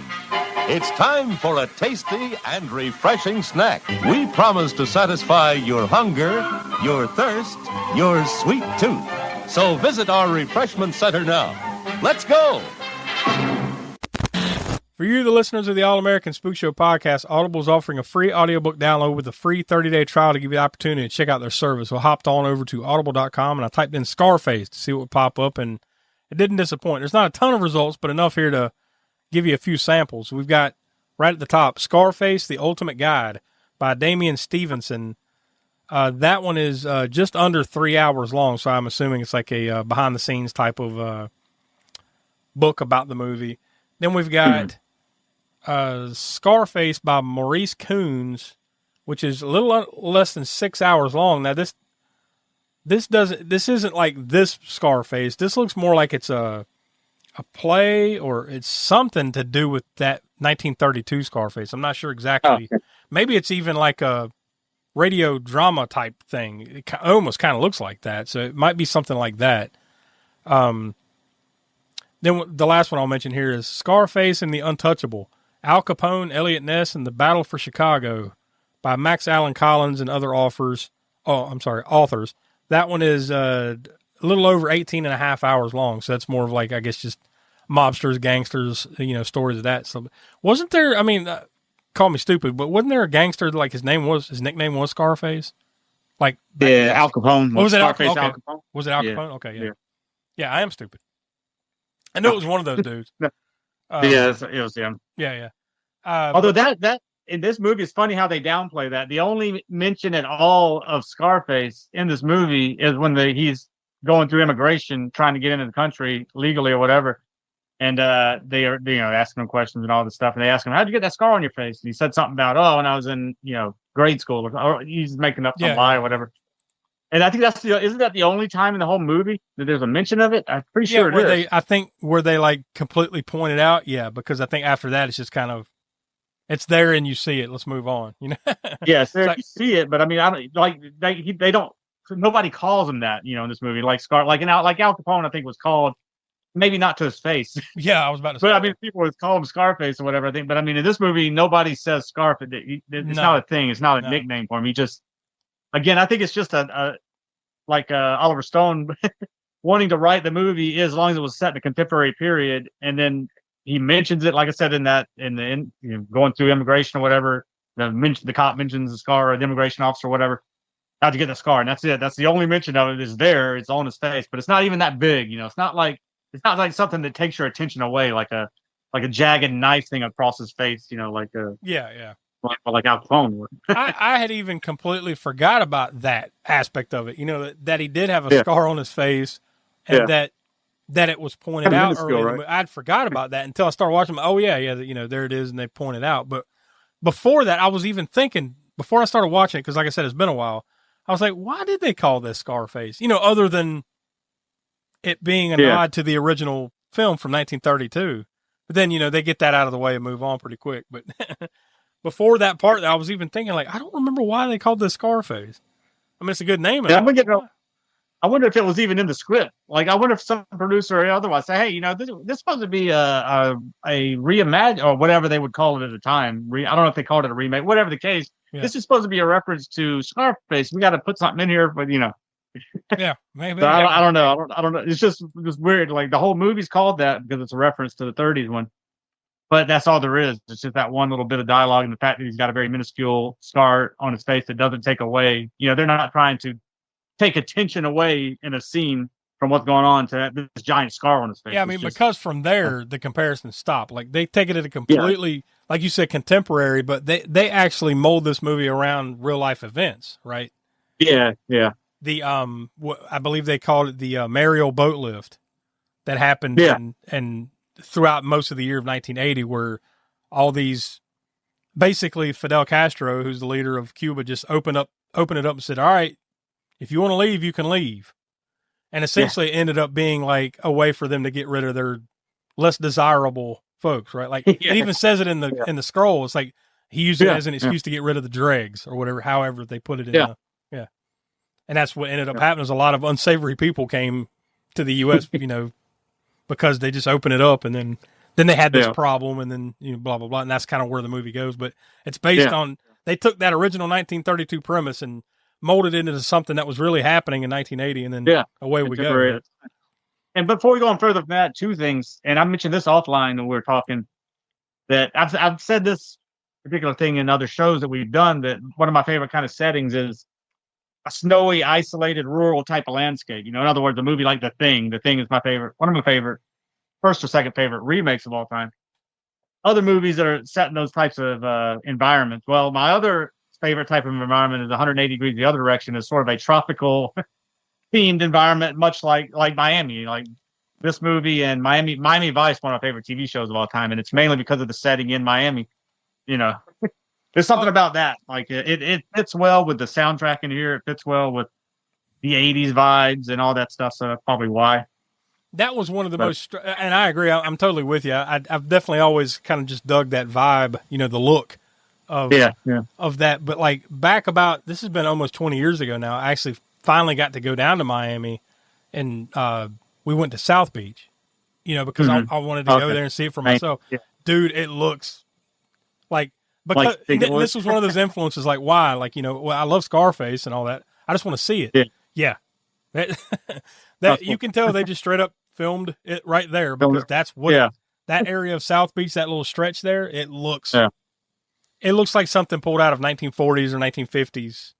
It's time for a tasty and refreshing snack. We promise to satisfy your hunger, your thirst, your sweet tooth. So visit our refreshment center now. Let's go. For you, the listeners of the All-American Spook Show podcast, Audible is offering a free audiobook download with a free 30-day trial to give you the opportunity to check out their service. So I hopped on over to audible.com and I typed in Scarface to see what would pop up, and it didn't disappoint. There's not a ton of results, but enough here to give you a few samples. We've got right at the top, Scarface, The Ultimate Guide by Damian Stevenson. That one is just under 3 hours long, so I'm assuming it's like a behind-the-scenes type of book about the movie. Then we've got Scarface by Maurice Coons, which is a little less than 6 hours long. Now this isn't like this Scarface. This looks more like it's a play, or it's something to do with that 1932 Scarface. I'm not sure exactly. Maybe it's even like a radio drama type thing. It almost kind of looks like that. So it might be something like that. Then the last one I'll mention here is Scarface and the Untouchable, Al Capone, Elliot Ness, and the Battle for Chicago by Max Allen Collins and other authors. That one is a little over 18 and a half hours long. So that's more of like, I guess, just mobsters, gangsters, stories of that. So wasn't there, call me stupid, but wasn't there a gangster, like his nickname was Scarface? Like, Al Capone. What was it? Scarface, Al Capone? Was it Al Capone? Okay. Yeah. Yeah, I am stupid. I knew it was one of those dudes. It was him. Yeah. Although that in this movie, it's funny how they downplay that. The only mention at all of Scarface in this movie is when he's going through immigration, trying to get into the country legally or whatever. And they are, asking him questions and all this stuff. And they ask him, "How'd you get that scar on your face?" And he said something about, when I was in, grade school, or he's making up some lie or whatever. And I think isn't that the only time in the whole movie that there's a mention of it? I'm pretty sure it is. I think where they like completely point it out. Yeah, because I think after that, it's just kind of, it's there and you see it. Let's move on. Yes, you see it, but I don't like they don't. Nobody calls him that, in this movie. Like Al Capone, I think was called, maybe not to his face. Yeah, I was about to say. But people would call him Scarface or whatever. I think, but in this movie, nobody says Scarface. It's not a thing. It's not a nickname for him. He just. Again, I think it's just like Oliver Stone wanting to write the movie as long as it was set in a contemporary period, and then he mentions it, like I said, going through immigration or whatever. The cop mentions the scar, or the immigration officer or whatever. How'd you get the scar? And that's it. That's the only mention of it is there. It's on his face, but it's not even that big. It's not like something that takes your attention away, like a jagged knife thing across his face. Yeah. Like Al Capone would. I had even completely forgot about that aspect of it. That he did have a scar on his face, and that it was pointed out earlier. Right? I'd forgot about that until I started watching. Oh yeah, there it is, and they pointed out. But before that, I was even thinking, before I started watching it, because like I said, it's been a while. I was like, why did they call this Scarface? Other than it being a nod to the original film from 1932. But then, they get that out of the way and move on pretty quick. But before that part, I was even thinking, like, I don't remember why they called this Scarface. I mean, it's a good name. I wonder if it was even in the script. Like, I wonder if some producer or otherwise say, hey, this is supposed to be a reimagine or whatever they would call it at the time. I don't know if they called it a remake, whatever the case. Yeah. This is supposed to be a reference to Scarface. We got to put something in here, but Yeah, maybe. So I don't know. I don't know. It's just weird. Like the whole movie's called that because it's a reference to the 30s one. But that's all there is. It's just that one little bit of dialogue and the fact that he's got a very minuscule scar on his face that doesn't take away. They're not trying to take attention away in a scene from what's going on to this giant scar on his face. Yeah, I mean, because from there, the comparisons stop. Like, they take it at a completely, like you said, contemporary, but they actually mold this movie around real-life events, right? Yeah, yeah. The, I believe they called it the Mariel boat lift that happened and throughout most of the year of 1980, where all these, basically Fidel Castro, who's the leader of Cuba, just opened it up and said, all right, if you want to leave, you can leave. And essentially it ended up being like a way for them to get rid of their less desirable folks, right? Like it even says it in the scroll. It's like he used it as an excuse to get rid of the dregs or whatever, however they put it in. And that's what ended up happening is a lot of unsavory people came to the U.S., because they just opened it up and then they had this problem and then, blah, blah, blah. And that's kind of where the movie goes. But it's based on, they took that original 1932 premise and molded it into something that was really happening in 1980, and then away we go. And before we go on further from that, two things, and I mentioned this offline when we were talking, that I've said this particular thing in other shows that we've done, that one of my favorite kind of settings is a snowy, isolated, rural type of landscape. In other words, a movie like The Thing. The Thing is one of my favorite, first or second favorite remakes of all time. Other movies that are set in those types of environments. Well, my other favorite type of environment is 180 degrees the other direction, is sort of a tropical themed environment, much like Miami, like this movie and Miami Vice, one of my favorite TV shows of all time. And it's mainly because of the setting in Miami. There's something about that. Like it fits well with the soundtrack in here. It fits well with the 80s vibes and all that stuff. So that's probably why. That was one of the most, and I agree. I'm totally with you. I've definitely always kind of just dug that vibe, the look of that. But like back about, this has been almost 20 years ago now. I actually finally got to go down to Miami, and we went to South Beach, because I wanted to go there and see it for myself. Dude, it looks like, because this was one of those influences. Like, why? Like, I love Scarface and all that. I just want to see it. Yeah. That you can tell they just straight up filmed it right there, because that's what that area of South Beach, that little stretch there, it looks like something pulled out of 1940s or 1950s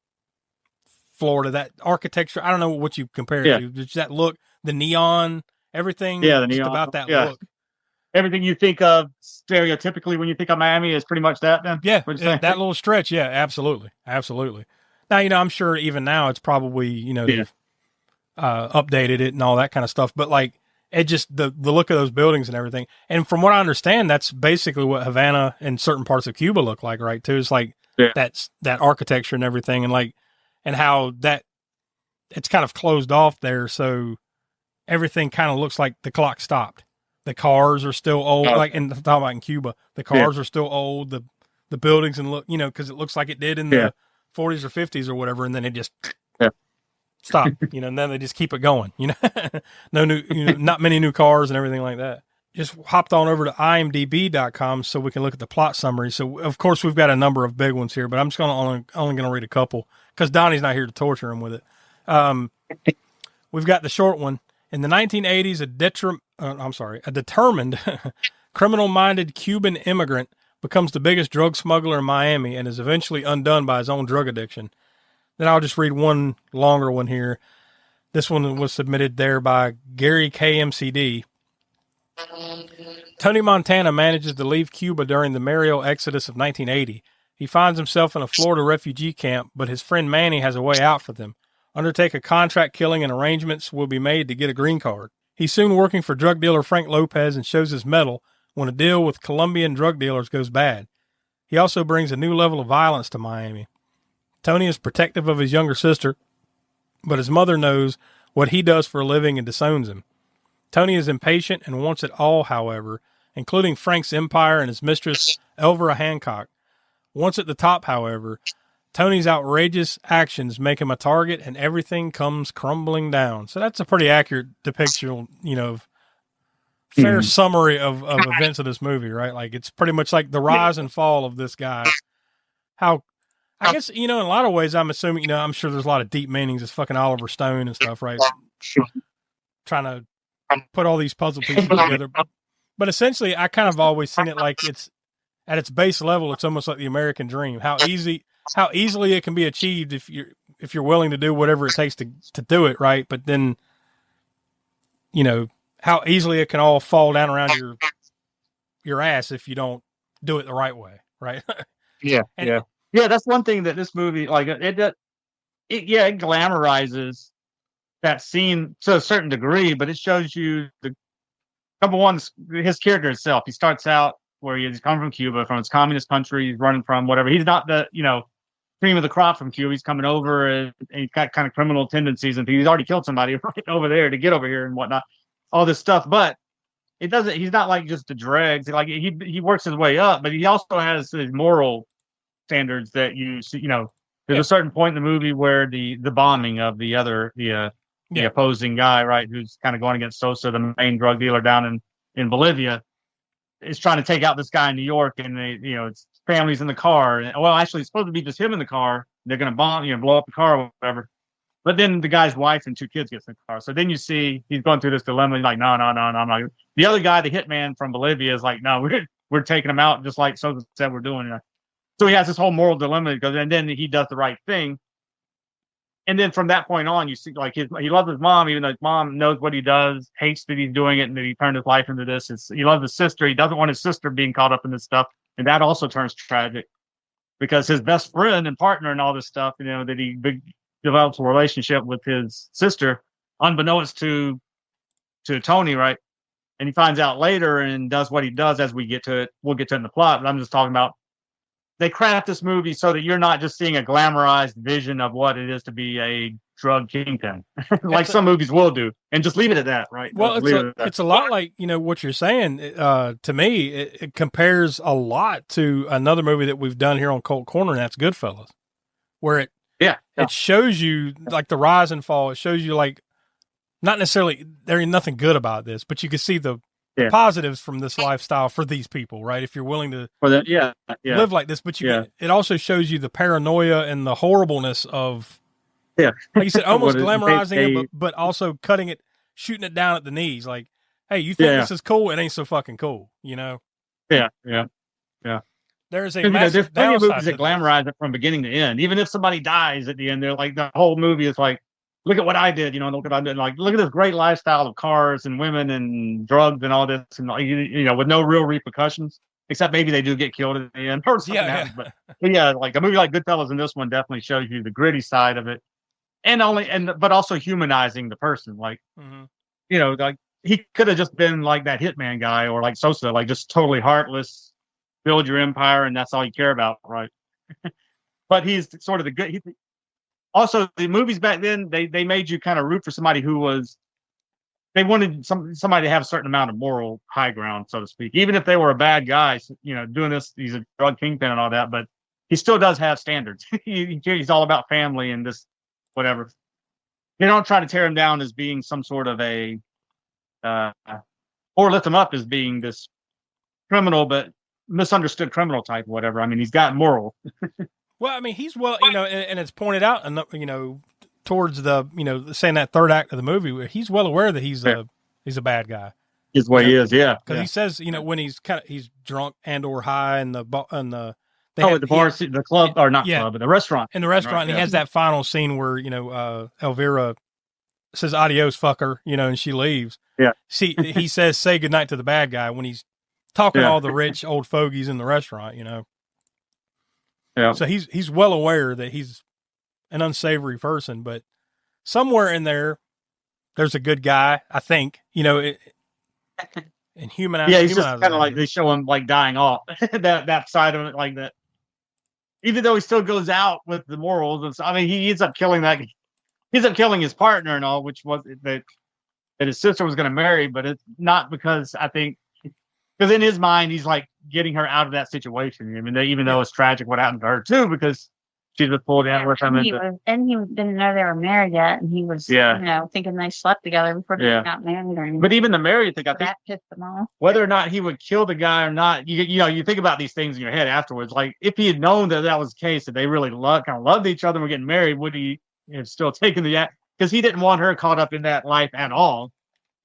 Florida. That architecture, I don't know what you compare it to. Just that look, the neon, everything. Yeah, the neon. Just about that look. Everything you think of stereotypically when you think of Miami is pretty much that then? Yeah, that little stretch. Yeah, absolutely. Absolutely. Now, I'm sure even now it's probably, they've updated it and all that kind of stuff. But like, it just, the look of those buildings and everything. And from what I understand, that's basically what Havana and certain parts of Cuba look like, right? Too. It's like that architecture and everything, and like, and how that it's kind of closed off there. So everything kind of looks like the clock stopped. The cars are still old, like in talking about in Cuba, the cars are still old. The buildings and look, because it looks like it did in the 40s or 50s or whatever, and then it just stop, and then they just keep it going, no new, not many new cars and everything like that. Just hopped on over to imdb.com so we can look at the plot summary. So of course we've got a number of big ones here, but I'm just only going to read a couple because Donnie's not here to torture him with it. We've got the short one. In the 1980s, a determined criminal-minded Cuban immigrant becomes the biggest drug smuggler in Miami and is eventually undone by his own drug addiction. Then I'll just read one longer one here. This one was submitted there by Gary KMCD. Tony Montana manages to leave Cuba during the Mariel exodus of 1980. He finds himself in a Florida refugee camp, but his friend Manny has a way out for them. Undertake a contract killing and arrangements will be made to get a green card. He's soon working for drug dealer Frank Lopez and shows his mettle when a deal with Colombian drug dealers goes bad. He also brings a new level of violence to Miami. Tony is protective of his younger sister, but his mother knows what he does for a living and disowns him. Tony is impatient and wants it all, however, including Frank's empire and his mistress, Elvira Hancock. Once at the top, however, Tony's outrageous actions make him a target and everything comes crumbling down. So that's a pretty accurate depiction, fair summary of events of this movie, right? Like, it's pretty much like the rise and fall of this guy. How, I guess, in a lot of ways, I'm assuming, I'm sure there's a lot of deep meanings. It's fucking Oliver Stone and stuff, right? Trying to put all these puzzle pieces together. But essentially, I kind of always seen it like it's, at its base level, it's almost like the American dream. How easily it can be achieved if you're willing to do whatever it takes to do it, right? But then, how easily it can all fall down around your ass if you don't do it the right way, right? Yeah. That's one thing that this movie, like, it glamorizes that scene to a certain degree, but it shows you the number one, his character itself. He starts out where he's come from Cuba, from his communist country, he's running from whatever. He's not the, cream of the crop from Cuba. He's coming over and he's got kind of criminal tendencies and he's already killed somebody right over there to get over here and whatnot, all this stuff. But he's not like just the dregs. Like he works his way up, but he also has his moral standards that you see, there's a certain point in the movie where the bombing of the opposing guy, right, who's kind of going against Sosa, the main drug dealer down in Bolivia, is trying to take out this guy in New York, and they, it's families in the car. Well, actually, it's supposed to be just him in the car. They're going to bomb, blow up the car or whatever. But then the guy's wife and 2 kids gets in the car. So then you see he's going through this dilemma. He's like, no, I'm not. The other guy, the hitman from Bolivia, is like, no, we're taking him out just like Sosa said we're doing. So he has this whole moral dilemma, and then he does the right thing. And then from that point on, you see, like, he loves his mom, even though his mom knows what he does, hates that he's doing it, and that he turned his life into this. He loves his sister. He doesn't want his sister being caught up in this stuff. And that also turns tragic because his best friend and partner and all this stuff, that he develops a relationship with his sister, unbeknownst to Tony, right? And he finds out later and does what he does as we get to it. We'll get to it in the plot, but I'm just talking about they craft this movie so that you're not just seeing a glamorized vision of what it is to be a drug kingpin, like some movies will do, and just leave it at that, right? Well, it's a lot like, what you're saying. To me, it compares a lot to another movie that we've done here on Cult Corner, and that's Goodfellas, where it shows you like the rise and fall. It shows you like not necessarily there ain't nothing good about this, but you can see the positives from this lifestyle for these people, right? If you're willing to live like this, but it also shows you the paranoia and the horribleness of, like you said, almost glamorizing it, but also shooting it down at the knees. Like, hey, you think this is cool? It ain't so fucking cool, Yeah. There's there's plenty of movies that glamorize it from beginning to end. Even if somebody dies at the end, they're like, the whole movie is like, look at what I did, look at what I did. Like, look at this great lifestyle of cars and women and drugs and all this, and with no real repercussions, except maybe they do get killed at the end or something happens. But like a movie like Goodfellas and this one definitely shows you the gritty side of it, but also humanizing the person. Like, like he could have just been like that hitman guy or like Sosa, like just totally heartless, build your empire and that's all you care about, right? But he's sort of the good. Also, the movies back then, they made you kind of root for somebody they wanted somebody to have a certain amount of moral high ground, so to speak. Even if they were a bad guy, doing this, he's a drug kingpin and all that, but he still does have standards. He's all about family and this, whatever. They don't try to tear him down as being some sort of or lift him up as being this criminal, but misunderstood criminal type, whatever. I mean, he's got moral. Well, I mean, he's and it's pointed out, towards the, saying that third act of the movie, where he's well aware that he's a bad guy. Is what he is, because he says, when he's drunk and or high in the bar, the club, or not club, but the restaurant. In the restaurant, and he has that final scene where Elvira says adios, fucker, and she leaves. Yeah. See, he says say goodnight to the bad guy when he's talking to all the rich old fogies in the restaurant. Yeah. So he's well aware that he's an unsavory person, but somewhere in there's a good guy, I think, and humanizing. Yeah, he's just kind of like, they show him like dying off that side of it, like that. Even though he still goes out with the morals, he ends up killing his partner and all, which was that that his sister was going to marry, but it's not because because in his mind he's like getting her out of that situation. I mean, even though it's tragic what happened to her too, because she was pulled in with him. And he didn't know they were married yet, and he was, thinking they slept together before they got married or anything. But even the married thing, I think that pissed them off. whether or not he would kill the guy or not, you think about these things in your head afterwards. Like if he had known that was the case, that they really kind of loved each other and were getting married, would he have still taken the act? Because he didn't want her caught up in that life at all,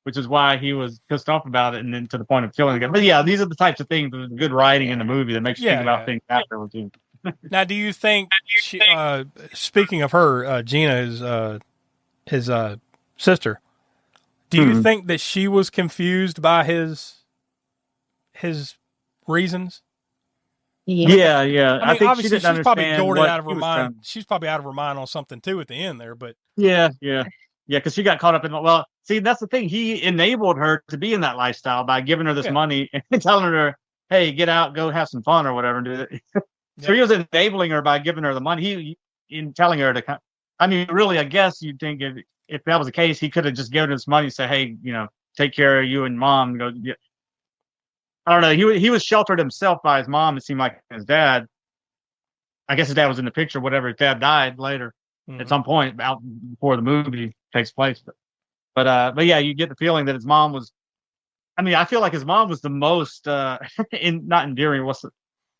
which is why he was pissed off about it, and then to the point of killing the guy. But yeah, these are the types of things, the good writing in the movie that makes you think about things afterwards. Now, do you think, speaking of her, Gina, his sister, do you think that she was confused by his reasons? Yeah. I mean, I think obviously she's probably gored it out of her mind. She's probably out of her mind on something too at the end there, but yeah, because she got caught up in see, that's the thing. He enabled her to be in that lifestyle by giving her this money and telling her, "Hey, get out, go have some fun or whatever." And do it. So he was enabling her by giving her the money. He in telling her to. I mean, really, I guess you'd think if that was the case, he could have just given her this money and say, "Hey, take care of you and mom." Go. I don't know. He was sheltered himself by his mom. It seemed like his dad. I guess his dad was in the picture. Whatever, his dad died later at some point out before the movie takes place. But yeah, you get the feeling that his mom was. I mean, I feel like his mom was the most not endearing. What's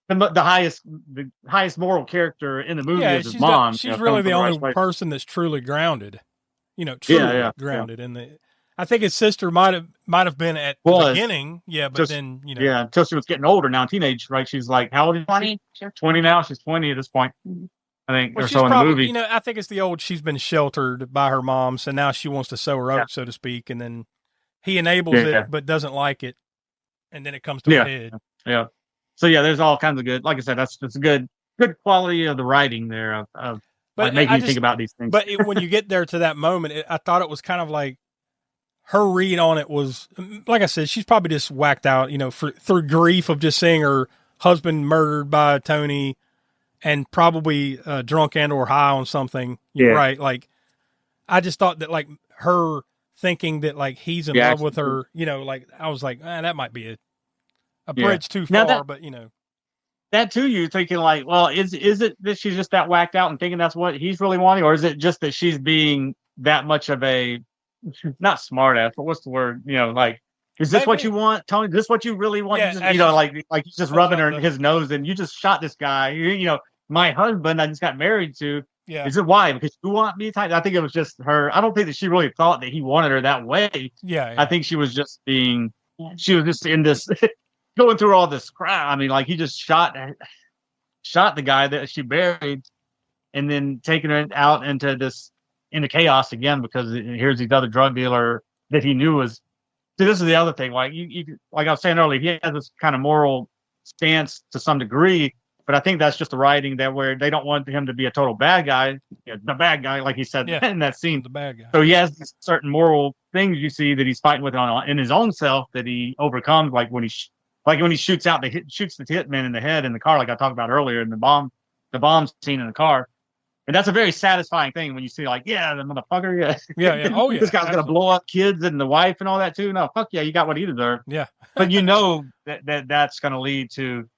the highest moral character in the movie is his mom. She's really the only person that's truly grounded. Truly grounded in the. I think his sister might have been at the beginning, but then until she was getting older now, teenage, right? She's like, how old is 20? 20 now. She's 20 at this point, I think, well, or so in the movie. I think it's the old. She's been sheltered by her mom, so now she wants to sew her up, so to speak, and then he enables it, but doesn't like it, and then it comes to a head. Yeah. So there's all kinds of good. Like I said, that's a good quality of the writing there of making you think about these things. But when you get there to that moment, I thought it was kind of like her read on it was, like I said, she's probably just whacked out, through grief of just seeing her husband murdered by Tony, and probably drunk and or high on something. Right? Like, I just thought that like her thinking that like he's in love with her, like I was like, that might be a bridge too far, but that too, you're thinking like, well, is it that she's just that whacked out and thinking that's what he's really wanting, or is it just that she's being that much of a not smart ass, but what's the word? Like, is this what you want, Tony? Is this what you really want? Yeah, you just, like he's just rubbing his nose, and you just shot this guy. My husband, I just got married to. Yeah. Is it why? Because you want me to? I think it was just her. I don't think that she really thought that he wanted her that way. Yeah. I think she was just being. She was just in this. Going through all this crap. I mean, like he just shot the guy that she buried, and then taking her out into chaos again because here's these other drug dealer that he knew was. See, this is the other thing. Like you like I was saying earlier, he has this kind of moral stance to some degree, but I think that's just the writing that where they don't want him to be a total bad guy, the bad guy, like he said in that scene. The bad guy. So he has these certain moral things you see that he's fighting with in his own self that he overcomes, like when he shoots the hitman in the head in the car, like I talked about earlier in the bomb scene in the car. And that's a very satisfying thing when you see like, the motherfucker. Yeah. Oh, yeah. This guy's going to blow up kids and the wife and all that too. No, fuck yeah. You got what he deserved. Yeah. But that's going to lead to,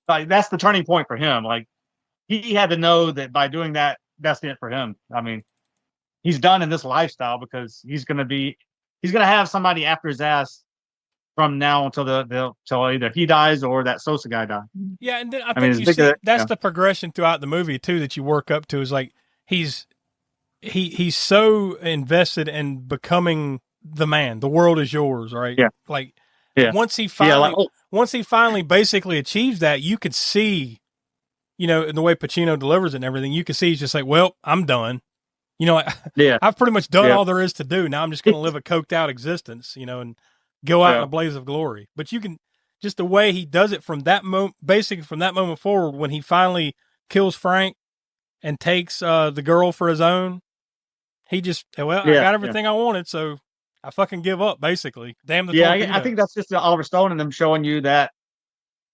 like, that's the turning point for him. Like he had to know that by doing that, that's it for him. I mean, he's done in this lifestyle because he's going to have somebody after his ass from now until till either he dies or that Sosa guy dies. Yeah, and then I think you see that's the progression throughout the movie too that you work up to is like he's so invested in becoming the man. The world is yours, right? Yeah. Like once he finally basically achieves that, you could see, in the way Pacino delivers it and everything, you could see he's just like, well, I'm done. I've pretty much done all there is to do. Now I'm just going to live a coked out existence, and go out in a blaze of glory. But you can just the way he does it from that moment, basically from that moment forward, when he finally kills Frank and takes the girl for his own, he just, I got everything I wanted, so I fucking give up, basically. Damn the torpedo. I think that's just Oliver Stone and them showing you that,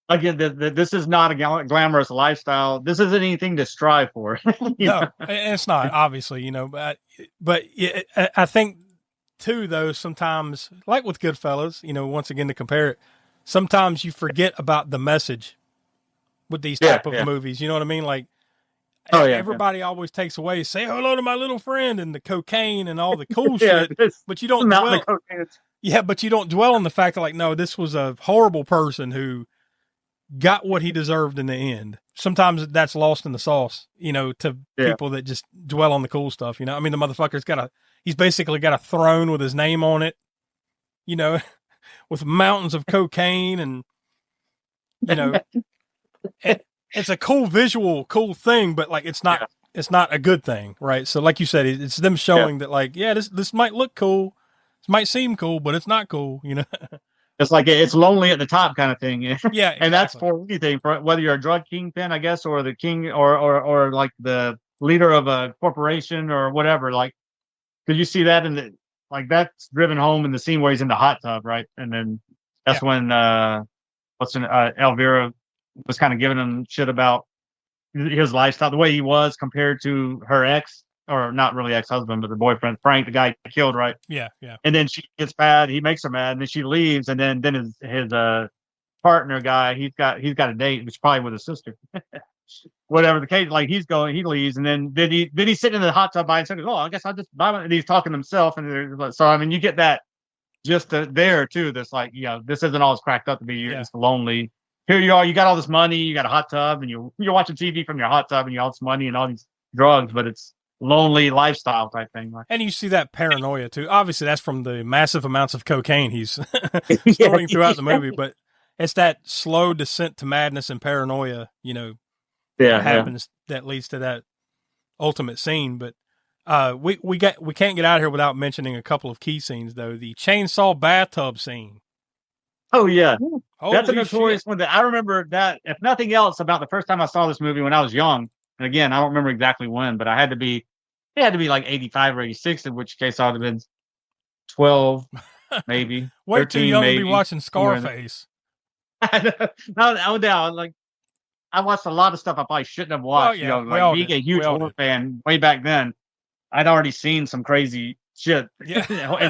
again, that this is not a glamorous lifestyle. This isn't anything to strive for. No, it's not, obviously, but I think too, though, sometimes, like with Goodfellas, once again to compare it, sometimes you forget about the message with these type of movies. You know what I mean? Like, everybody always takes away, say hello to my little friend, and the cocaine and all the cool shit, but you don't dwell. Yeah, but you don't dwell on the fact that, like, no, this was a horrible person who got what he deserved in the end. Sometimes that's lost in the sauce, to people that just dwell on the cool stuff. I mean, the motherfucker's he's basically got a throne with his name on it, with mountains of cocaine and, it's a cool visual, cool thing, but like, it's not a good thing. Right. So like you said, it's them showing that like, this might look cool. This might seem cool, but it's not cool. It's like it's lonely at the top kind of thing. Yeah, exactly. And that's for anything, for whether you're a drug kingpin, I guess, or the king, or like the leader of a corporation or whatever. Like, did you see that that's driven home in the scene where he's in the hot tub, right? And then that's when Elvira was kind of giving him shit about his lifestyle, the way he was compared to her ex, or not really ex-husband, but the boyfriend, Frank, the guy killed, right? Yeah, yeah. And then she gets mad, he makes her mad, and then she leaves, and then his partner guy, he's got a date, which is probably with his sister. Whatever the case, like he leaves, and then he's sitting in the hot tub by himself. Oh, I guess I'll just buy one. And he's talking to himself, and so I mean, you get that just there too. That's like, this isn't all it's cracked up to be. You're just lonely. Here you are, you got all this money, you got a hot tub, and you're watching TV from your hot tub, and you got all this money and all these drugs, but it's lonely lifestyle type thing. And you see that paranoia too. Obviously, that's from the massive amounts of cocaine he's snorting throughout the movie, but it's that slow descent to madness and paranoia, that happens that leads to that ultimate scene. But we can't get out of here without mentioning a couple of key scenes, though. The chainsaw bathtub scene. Oh yeah, that's a Holy notorious shit. one that I remember. That if nothing else, about the first time I saw this movie when I was young. And again, I don't remember exactly when, but it had to be like 85 or 86, in which case I would have been 12, maybe. Way 13, too young maybe. to be watching Scarface. No doubt. Like, I watched a lot of stuff I probably shouldn't have watched. Being a huge horror fan way back then, I'd already seen some crazy shit in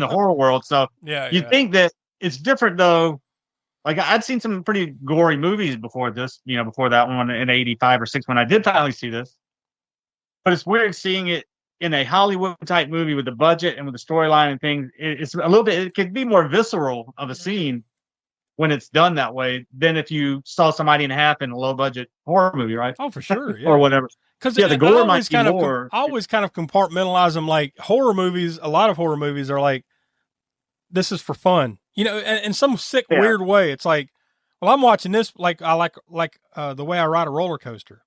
the horror world. So you think that it's different though. Like, I'd seen some pretty gory movies before this, before that one in 85 or 6 when I did finally see this. But it's weird seeing it in a Hollywood type movie with the budget and with the storyline and things. It's a little bit, it could be more visceral of a scene when it's done that way than if you saw somebody in half in a low budget horror movie, right? Oh, for sure. Yeah. Or whatever. Because the gore might be more. I always kind of compartmentalize them. Like horror movies, a lot of horror movies are like, this is for fun, in some sick, weird way. It's like, well, I'm watching this like I like the way I ride a roller coaster.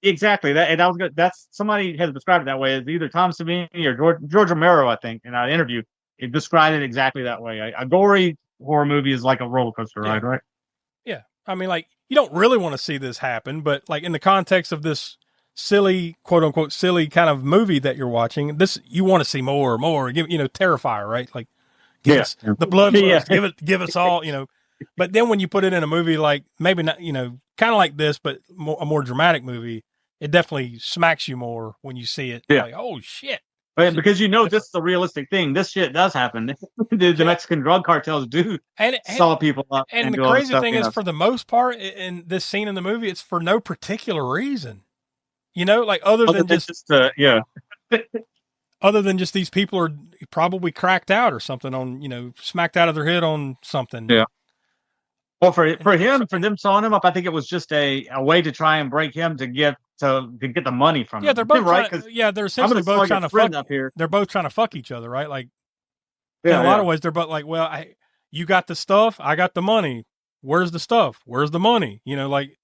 Exactly. That was good. That's, somebody has described it that way. It's either Tom Savini or George Romero, I think, in an interview. It described it exactly that way. A gory horror movie is like a roller coaster ride, right? Yeah. I mean, like, you don't really want to see this happen, but like in the context of this silly, quote unquote, silly kind of movie that you're watching, you want to see more, give, Terrifier, right? Like, give us the blood, give us all, But then when you put it in a movie like, maybe not, kind of like this, but a more dramatic movie, it definitely smacks you more when you see it. Yeah. Like, oh shit. But because this is a realistic thing. This shit does happen. The Mexican drug cartels do saw people up. And the crazy thing is, for the most part, in this scene in the movie, it's for no particular reason. Like other than just other than just these people are probably cracked out or something on, smacked out of their head on something. Yeah. Well, for them sawing him up, I think it was just a way to try and break him to get the money from him. Yeah, they're both right. They're essentially both trying to fuck up here. They're both trying to fuck each other, right? Like, in a lot of ways, they're both like, well, you got the stuff, I got the money. Where's the stuff? Where's the money? Like,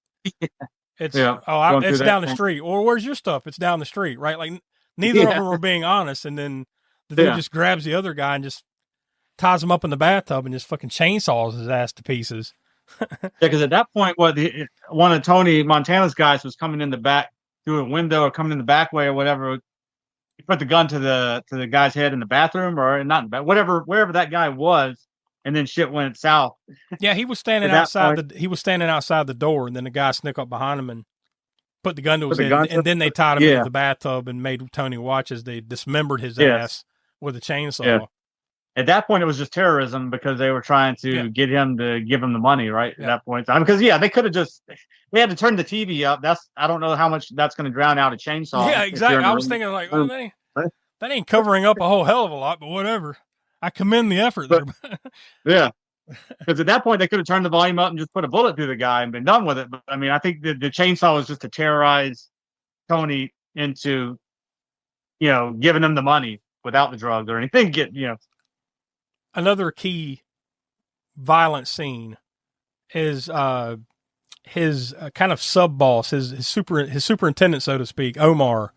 it's it's down the street. Or where's your stuff? It's down the street, right? Like, neither of them are being honest, and then the dude just grabs the other guy and just ties him up in the bathtub and just fucking chainsaws his ass to pieces. Because at that point, one of Tony Montana's guys was coming in the back through a window or coming in the back way or whatever. He put the gun to the guy's head in the bathroom, or not in the back, wherever that guy was, and then shit went south. Yeah, he was standing outside the door, and then the guy snuck up behind him and put the gun to his head, and then they tied him into the bathtub and made Tony watch as they dismembered his ass with a chainsaw. Yeah. at that point, it was just terrorism because they were trying to get him to give him the money, right? At that point in time. Because, they could have they had to turn the TV up. I don't know how much that's going to drown out a chainsaw. Yeah, exactly. I was thinking, like, well, that ain't covering up a whole hell of a lot, but whatever. I commend the effort there. Yeah. Because at that point, they could have turned the volume up and just put a bullet through the guy and been done with it. But, I mean, I think the chainsaw was just to terrorize Tony into, giving him the money without the drugs or anything. Another key violent scene is his kind of sub boss, his superintendent, so to speak, Omar,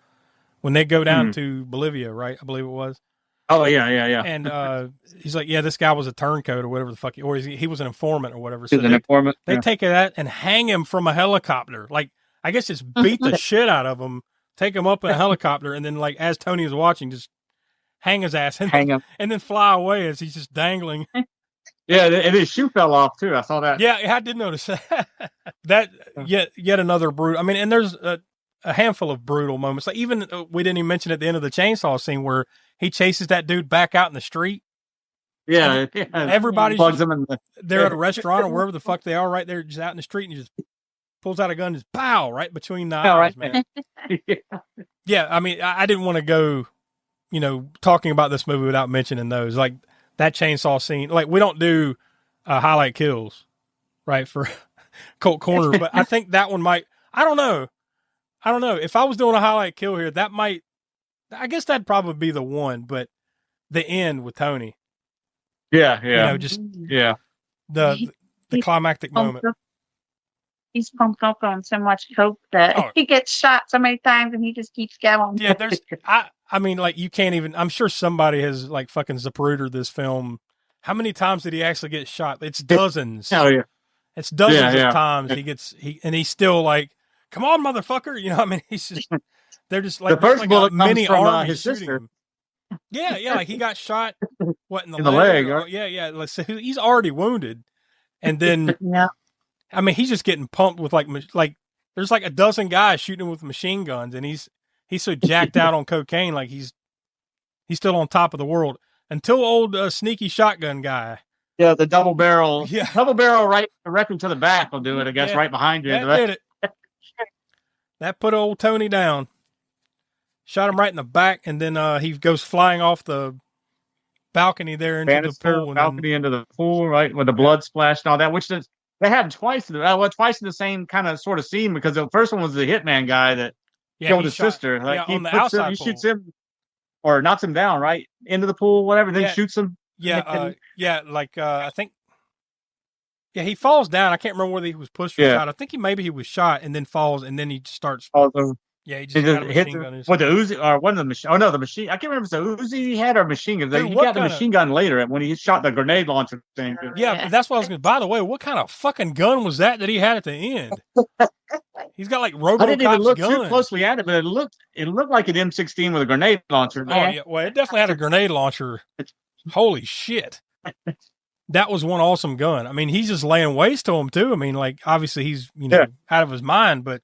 when they go down to Bolivia, right? I believe it was. Oh yeah. And he's like, yeah, this guy was a turncoat or whatever the fuck, or he was an informant or whatever. So informant. They take that and hang him from a helicopter. Like, I guess just beat the shit out of him, take him up in a helicopter, and then, like, as Tony is watching, just hang his ass and then fly away as he's just dangling. Yeah, and his shoe fell off too. I saw that. Yeah, I did notice that. That yet another brutal. I mean, and there's a handful of brutal moments. Like, even we didn't even mention at the end of the chainsaw scene where he chases that dude back out in the street. Yeah, everybody's plugs him in they're at a restaurant or wherever the fuck they are, right there, just out in the street, and he just pulls out a gun, and just pow right between the eyes, man. Yeah, I mean, I didn't want to go, talking about this movie without mentioning those, like that chainsaw scene. Like, we don't do highlight kills, right, for Colt Corner, but I think that one might. I don't know. If I was doing a highlight kill here, that might. I guess that'd probably be the one, but the end with Tony. Yeah. The climactic moment. He's pumped up on so much coke that he gets shot so many times and he just keeps going. Yeah, I mean, like, you can't even. I'm sure somebody has, like, fucking Zaprudered this film. How many times did he actually get shot? It's dozens. Oh yeah, it's dozens of times and he's still like, come on, motherfucker. You know, I mean, he's just. They're just like, the first like bullet a mini comes from army his shooting sister. him. Yeah, like he got shot. What in the leg? Right? Yeah. Let's say he's already wounded, and then I mean, he's just getting pumped with like there's like a dozen guys shooting him with machine guns, and he's so jacked out on cocaine, like he's still on top of the world until old sneaky shotgun guy. Yeah, the double barrel. Yeah, double barrel right directly to the back will do it. I guess right behind you. That did it. That put old Tony down. Shot him right in the back, and then he goes flying off the balcony there into the pool. Into the pool, right, with the blood splashed and all that, which they had twice in the same kind of sort of scene, because the first one was the hitman guy that killed his sister. Like, on the outside he shoots him or knocks him down right into the pool, whatever, then shoots him. I think. Yeah, he falls down. I can't remember whether he was pushed or shot. I think he was shot and then falls, and then he starts. Yeah, he just got a machine gun. With the Uzi, or one of the machine. Oh no, the machine. I can't remember if it's a Uzi he had or a machine gun. He got the machine gun later when he shot the grenade launcher thing. Yeah, but that's what I was going to. By the way, what kind of fucking gun was that he had at the end? He's got like RoboCop's gun. I didn't even look too closely at it, but it looked like an M16 with a grenade launcher. Oh yeah, well, it definitely had a grenade launcher. Holy shit. That was one awesome gun. I mean, he's just laying waste to him too. I mean, like, obviously he's out of his mind, but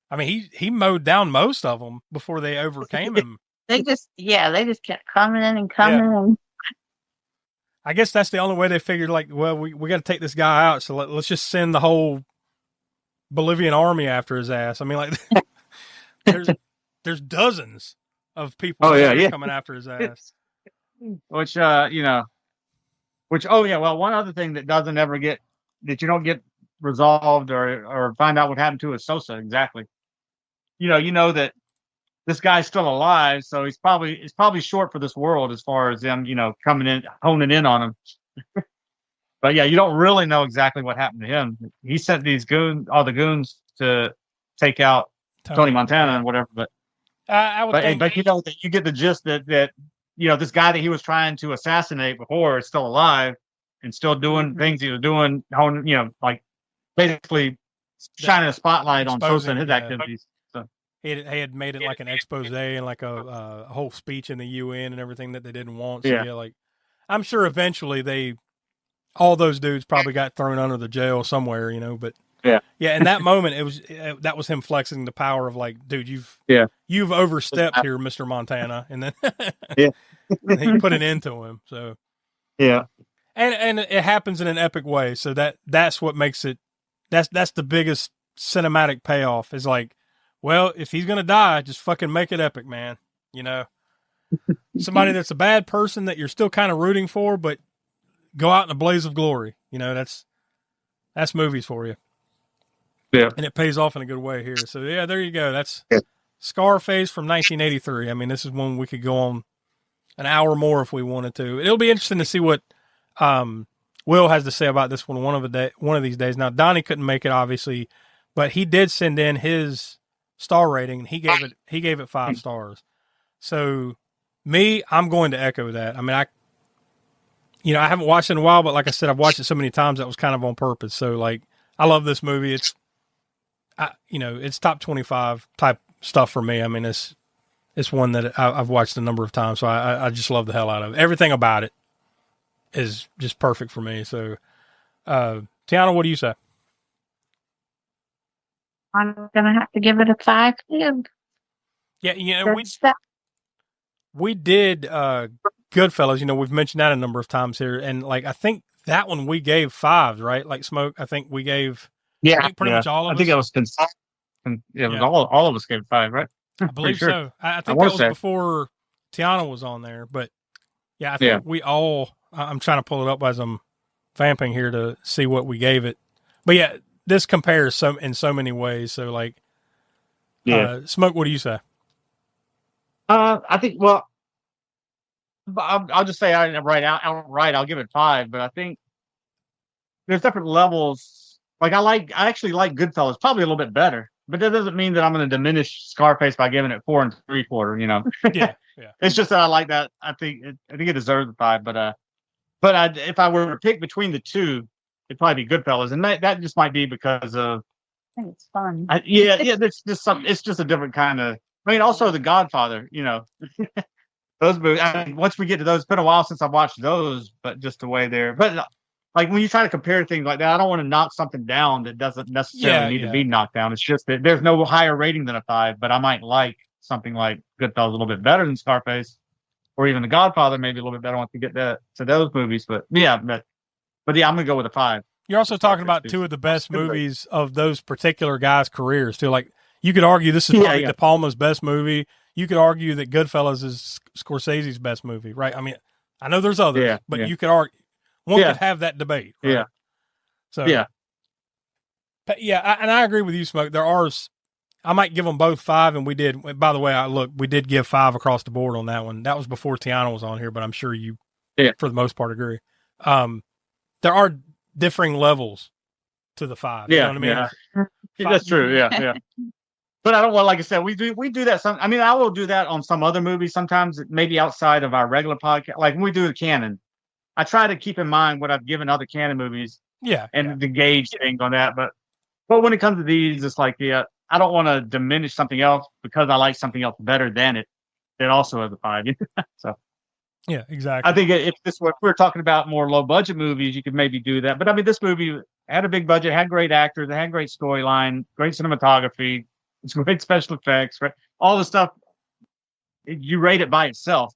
I mean, he mowed down most of them before they overcame him. They just kept coming in and coming in. I guess that's the only way they figured, like, well, we got to take this guy out, so let's just send the whole Bolivian army after his ass. I mean, like, there's dozens of people coming after his ass. Which well, one other thing that you don't get resolved or find out what happened to is Sosa exactly. You know that this guy's still alive, so it's probably short for this world as far as them, coming in, honing in on him. But yeah, you don't really know exactly what happened to him. He sent all the goons to take out Tony Montana and whatever. But but you get the gist that this guy that he was trying to assassinate before is still alive and still doing things he was doing, like basically shining a spotlight on Sosa and his activities. So he had made it like an expose and like a whole speech in the UN and everything that they didn't want. So like, I'm sure eventually all those dudes probably got thrown under the jail somewhere, but in that moment that was him flexing the power of, like, dude, you've overstepped here, Mr. Montana, and then he put an end to him. So Yeah. And it happens in an epic way. So that's what makes it. That's the biggest cinematic payoff. Is like, well, if he's gonna die, just fucking make it epic, man. You know, somebody that's a bad person that you're still kind of rooting for, but go out in a blaze of glory. You know, that's movies for you. Yeah. And it pays off in a good way here. So yeah, there you go. That's Scarface from 1983. I mean, this is one we could go on an hour more if we wanted to. It'll be interesting to see what Will has to say about this one one of these days. Now, Donnie couldn't make it, obviously, but he did send in his star rating, and he gave it 5 stars. So, I'm going to echo that. I mean, I haven't watched it in a while, but like I said, I've watched it so many times that was kind of on purpose. So, like, I love this movie. It's top 25 type stuff for me. I mean, it's one that I've watched a number of times, so I just love the hell out of it. Everything about it is just perfect for me. So, Tiana, what do you say? I'm gonna have to give it a 5 too. Yeah, we did Goodfellas. We've mentioned that a number of times here, and like I think that one we gave 5s, right? Like Smoke, I think we gave pretty much all of us. I think it was it was all of us gave 5, right? I believe so. I think that was before Tiana was on there, but yeah, I think we all. I'm trying to pull it up as I'm vamping here to see what we gave it. But yeah, this compares in so many ways. So like, Smoke, what do you say? I think I'll just say outright, I'll give it 5. But I think there's different levels. Like I actually like Goodfellas probably a little bit better. But that doesn't mean that I'm going to diminish Scarface by giving it 4 3/4. Yeah. It's just that I like that. I think it deserves a 5. But if I were to pick between the two, it'd probably be Goodfellas, and that just might be because of. I think it's fun. It's just it's just a different kind of. I mean, also The Godfather. Those movies. Once we get to those, it's been a while since I've watched those, but just the way they're. But like when you try to compare things like that, I don't want to knock something down that doesn't necessarily need to be knocked down. It's just that there's no higher rating than a 5, but I might like something like Goodfellas a little bit better than Scarface, or even The Godfather maybe a little bit better once we get to those movies. But I'm gonna go with a 5. You're also talking about 2 of the best movies of those particular guys' careers too. Like you could argue this is probably De Palma's best movie. You could argue that Goodfellas is Scorsese's best movie, right? I mean, I know there's others, but you could argue. One could have that debate. Right? Yeah. So, and I agree with you, Smoke. I might give them both 5, and we did. By the way, we did give 5 across the board on that one. That was before Tiana was on here, but I'm sure you, for the most part, agree. There are differing levels to the 5. You know what I mean? Yeah. That's true. Yeah. But I don't want, like I said, we do that. I will do that on some other movies sometimes, maybe outside of our regular podcast. Like when we do the canon, I try to keep in mind what I've given other canon movies. And to gauge things on that. But when it comes to these, it's like, I don't want to diminish something else because I like something else better than it. It also has a 5. So. Yeah, exactly. I think if we're talking about more low budget movies, you could maybe do that. But I mean, this movie had a big budget, had great actors, it had great storyline, great cinematography, it's great special effects, right? All the stuff. You rate it by itself,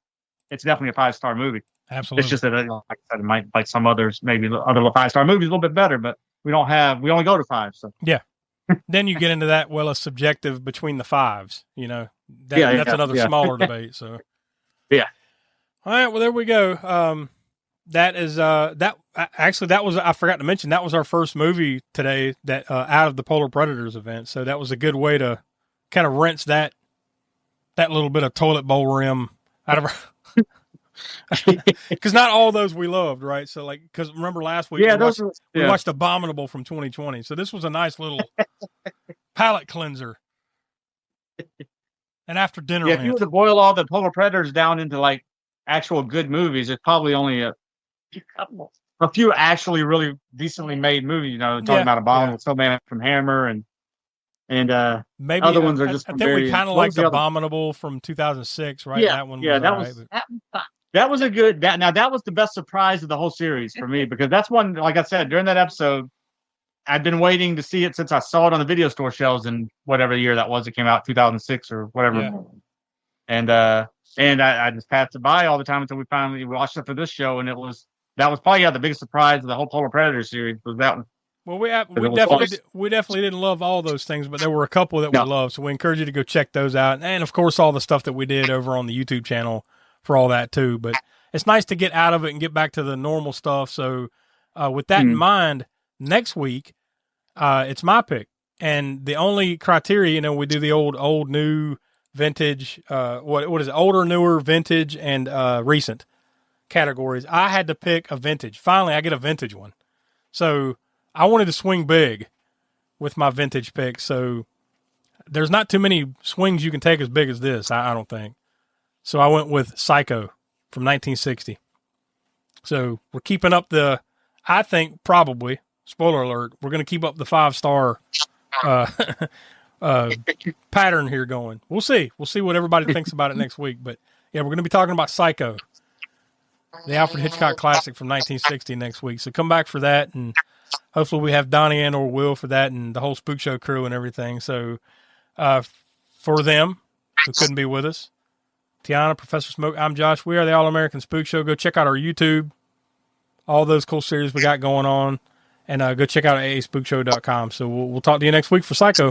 it's definitely a 5-star movie. Absolutely. It's just that, like I said, it might like some others, maybe other 5-star movies a little bit better, but we only go to 5. So yeah. Then you get into that a subjective between the 5s. That's another smaller debate. So yeah. All right, well, there we go. That is I forgot to mention, that was our first movie today that out of the Polar Predators event. So that was a good way to kind of rinse that little bit of toilet bowl rim out of our. Because not all those we loved, right? So, like, because remember last week we watched Abominable from 2020. So this was a nice little palate cleanser. And after dinner, if you were to boil all the Polar Predators down into like actual good movies, it's probably only a few actually really decently made movies. Talking about Abominable, Snowman from Hammer, and maybe other ones are just. I think we kind of liked Abominable from 2006, right? Yeah, that one. That was fun. That was a good. That was the best surprise of the whole series for me, because that's one. Like I said during that episode, I'd been waiting to see it since I saw it on the video store shelves in whatever year that was. It came out 2006 or whatever. Yeah. And I just passed it by all the time until we finally watched it for this show, and it was that was probably the biggest surprise of the whole Polar Predator series was that one. Well, we definitely didn't love all those things, but there were a couple that we loved. So we encourage you to go check those out. And of course, all the stuff that we did over on the YouTube channel for all that too. But it's nice to get out of it and get back to the normal stuff. So with that in mind, next week, it's my pick. And the only criteria, we do the old, new, vintage, what is it? Older, newer, vintage, and recent categories. I had to pick a vintage. Finally, I get a vintage one. So I wanted to swing big with my vintage pick. So there's not too many swings you can take as big as this, I don't think. So I went with Psycho from 1960. So we're keeping up I think probably, spoiler alert, we're going to keep up the 5-star pattern here going. We'll see. We'll see what everybody thinks about it next week. But yeah, we're going to be talking about Psycho, the Alfred Hitchcock classic from 1960 next week. So come back for that, and hopefully we have Donnie and or Will for that, and the whole Spook Show crew and everything. So for them who couldn't be with us, Tiana, Professor Smoke, I'm Josh. We are the All-American Spook Show. Go check out our YouTube, all those cool series we got going on, and go check out aaspookshow.com. So we'll talk to you next week for Psycho.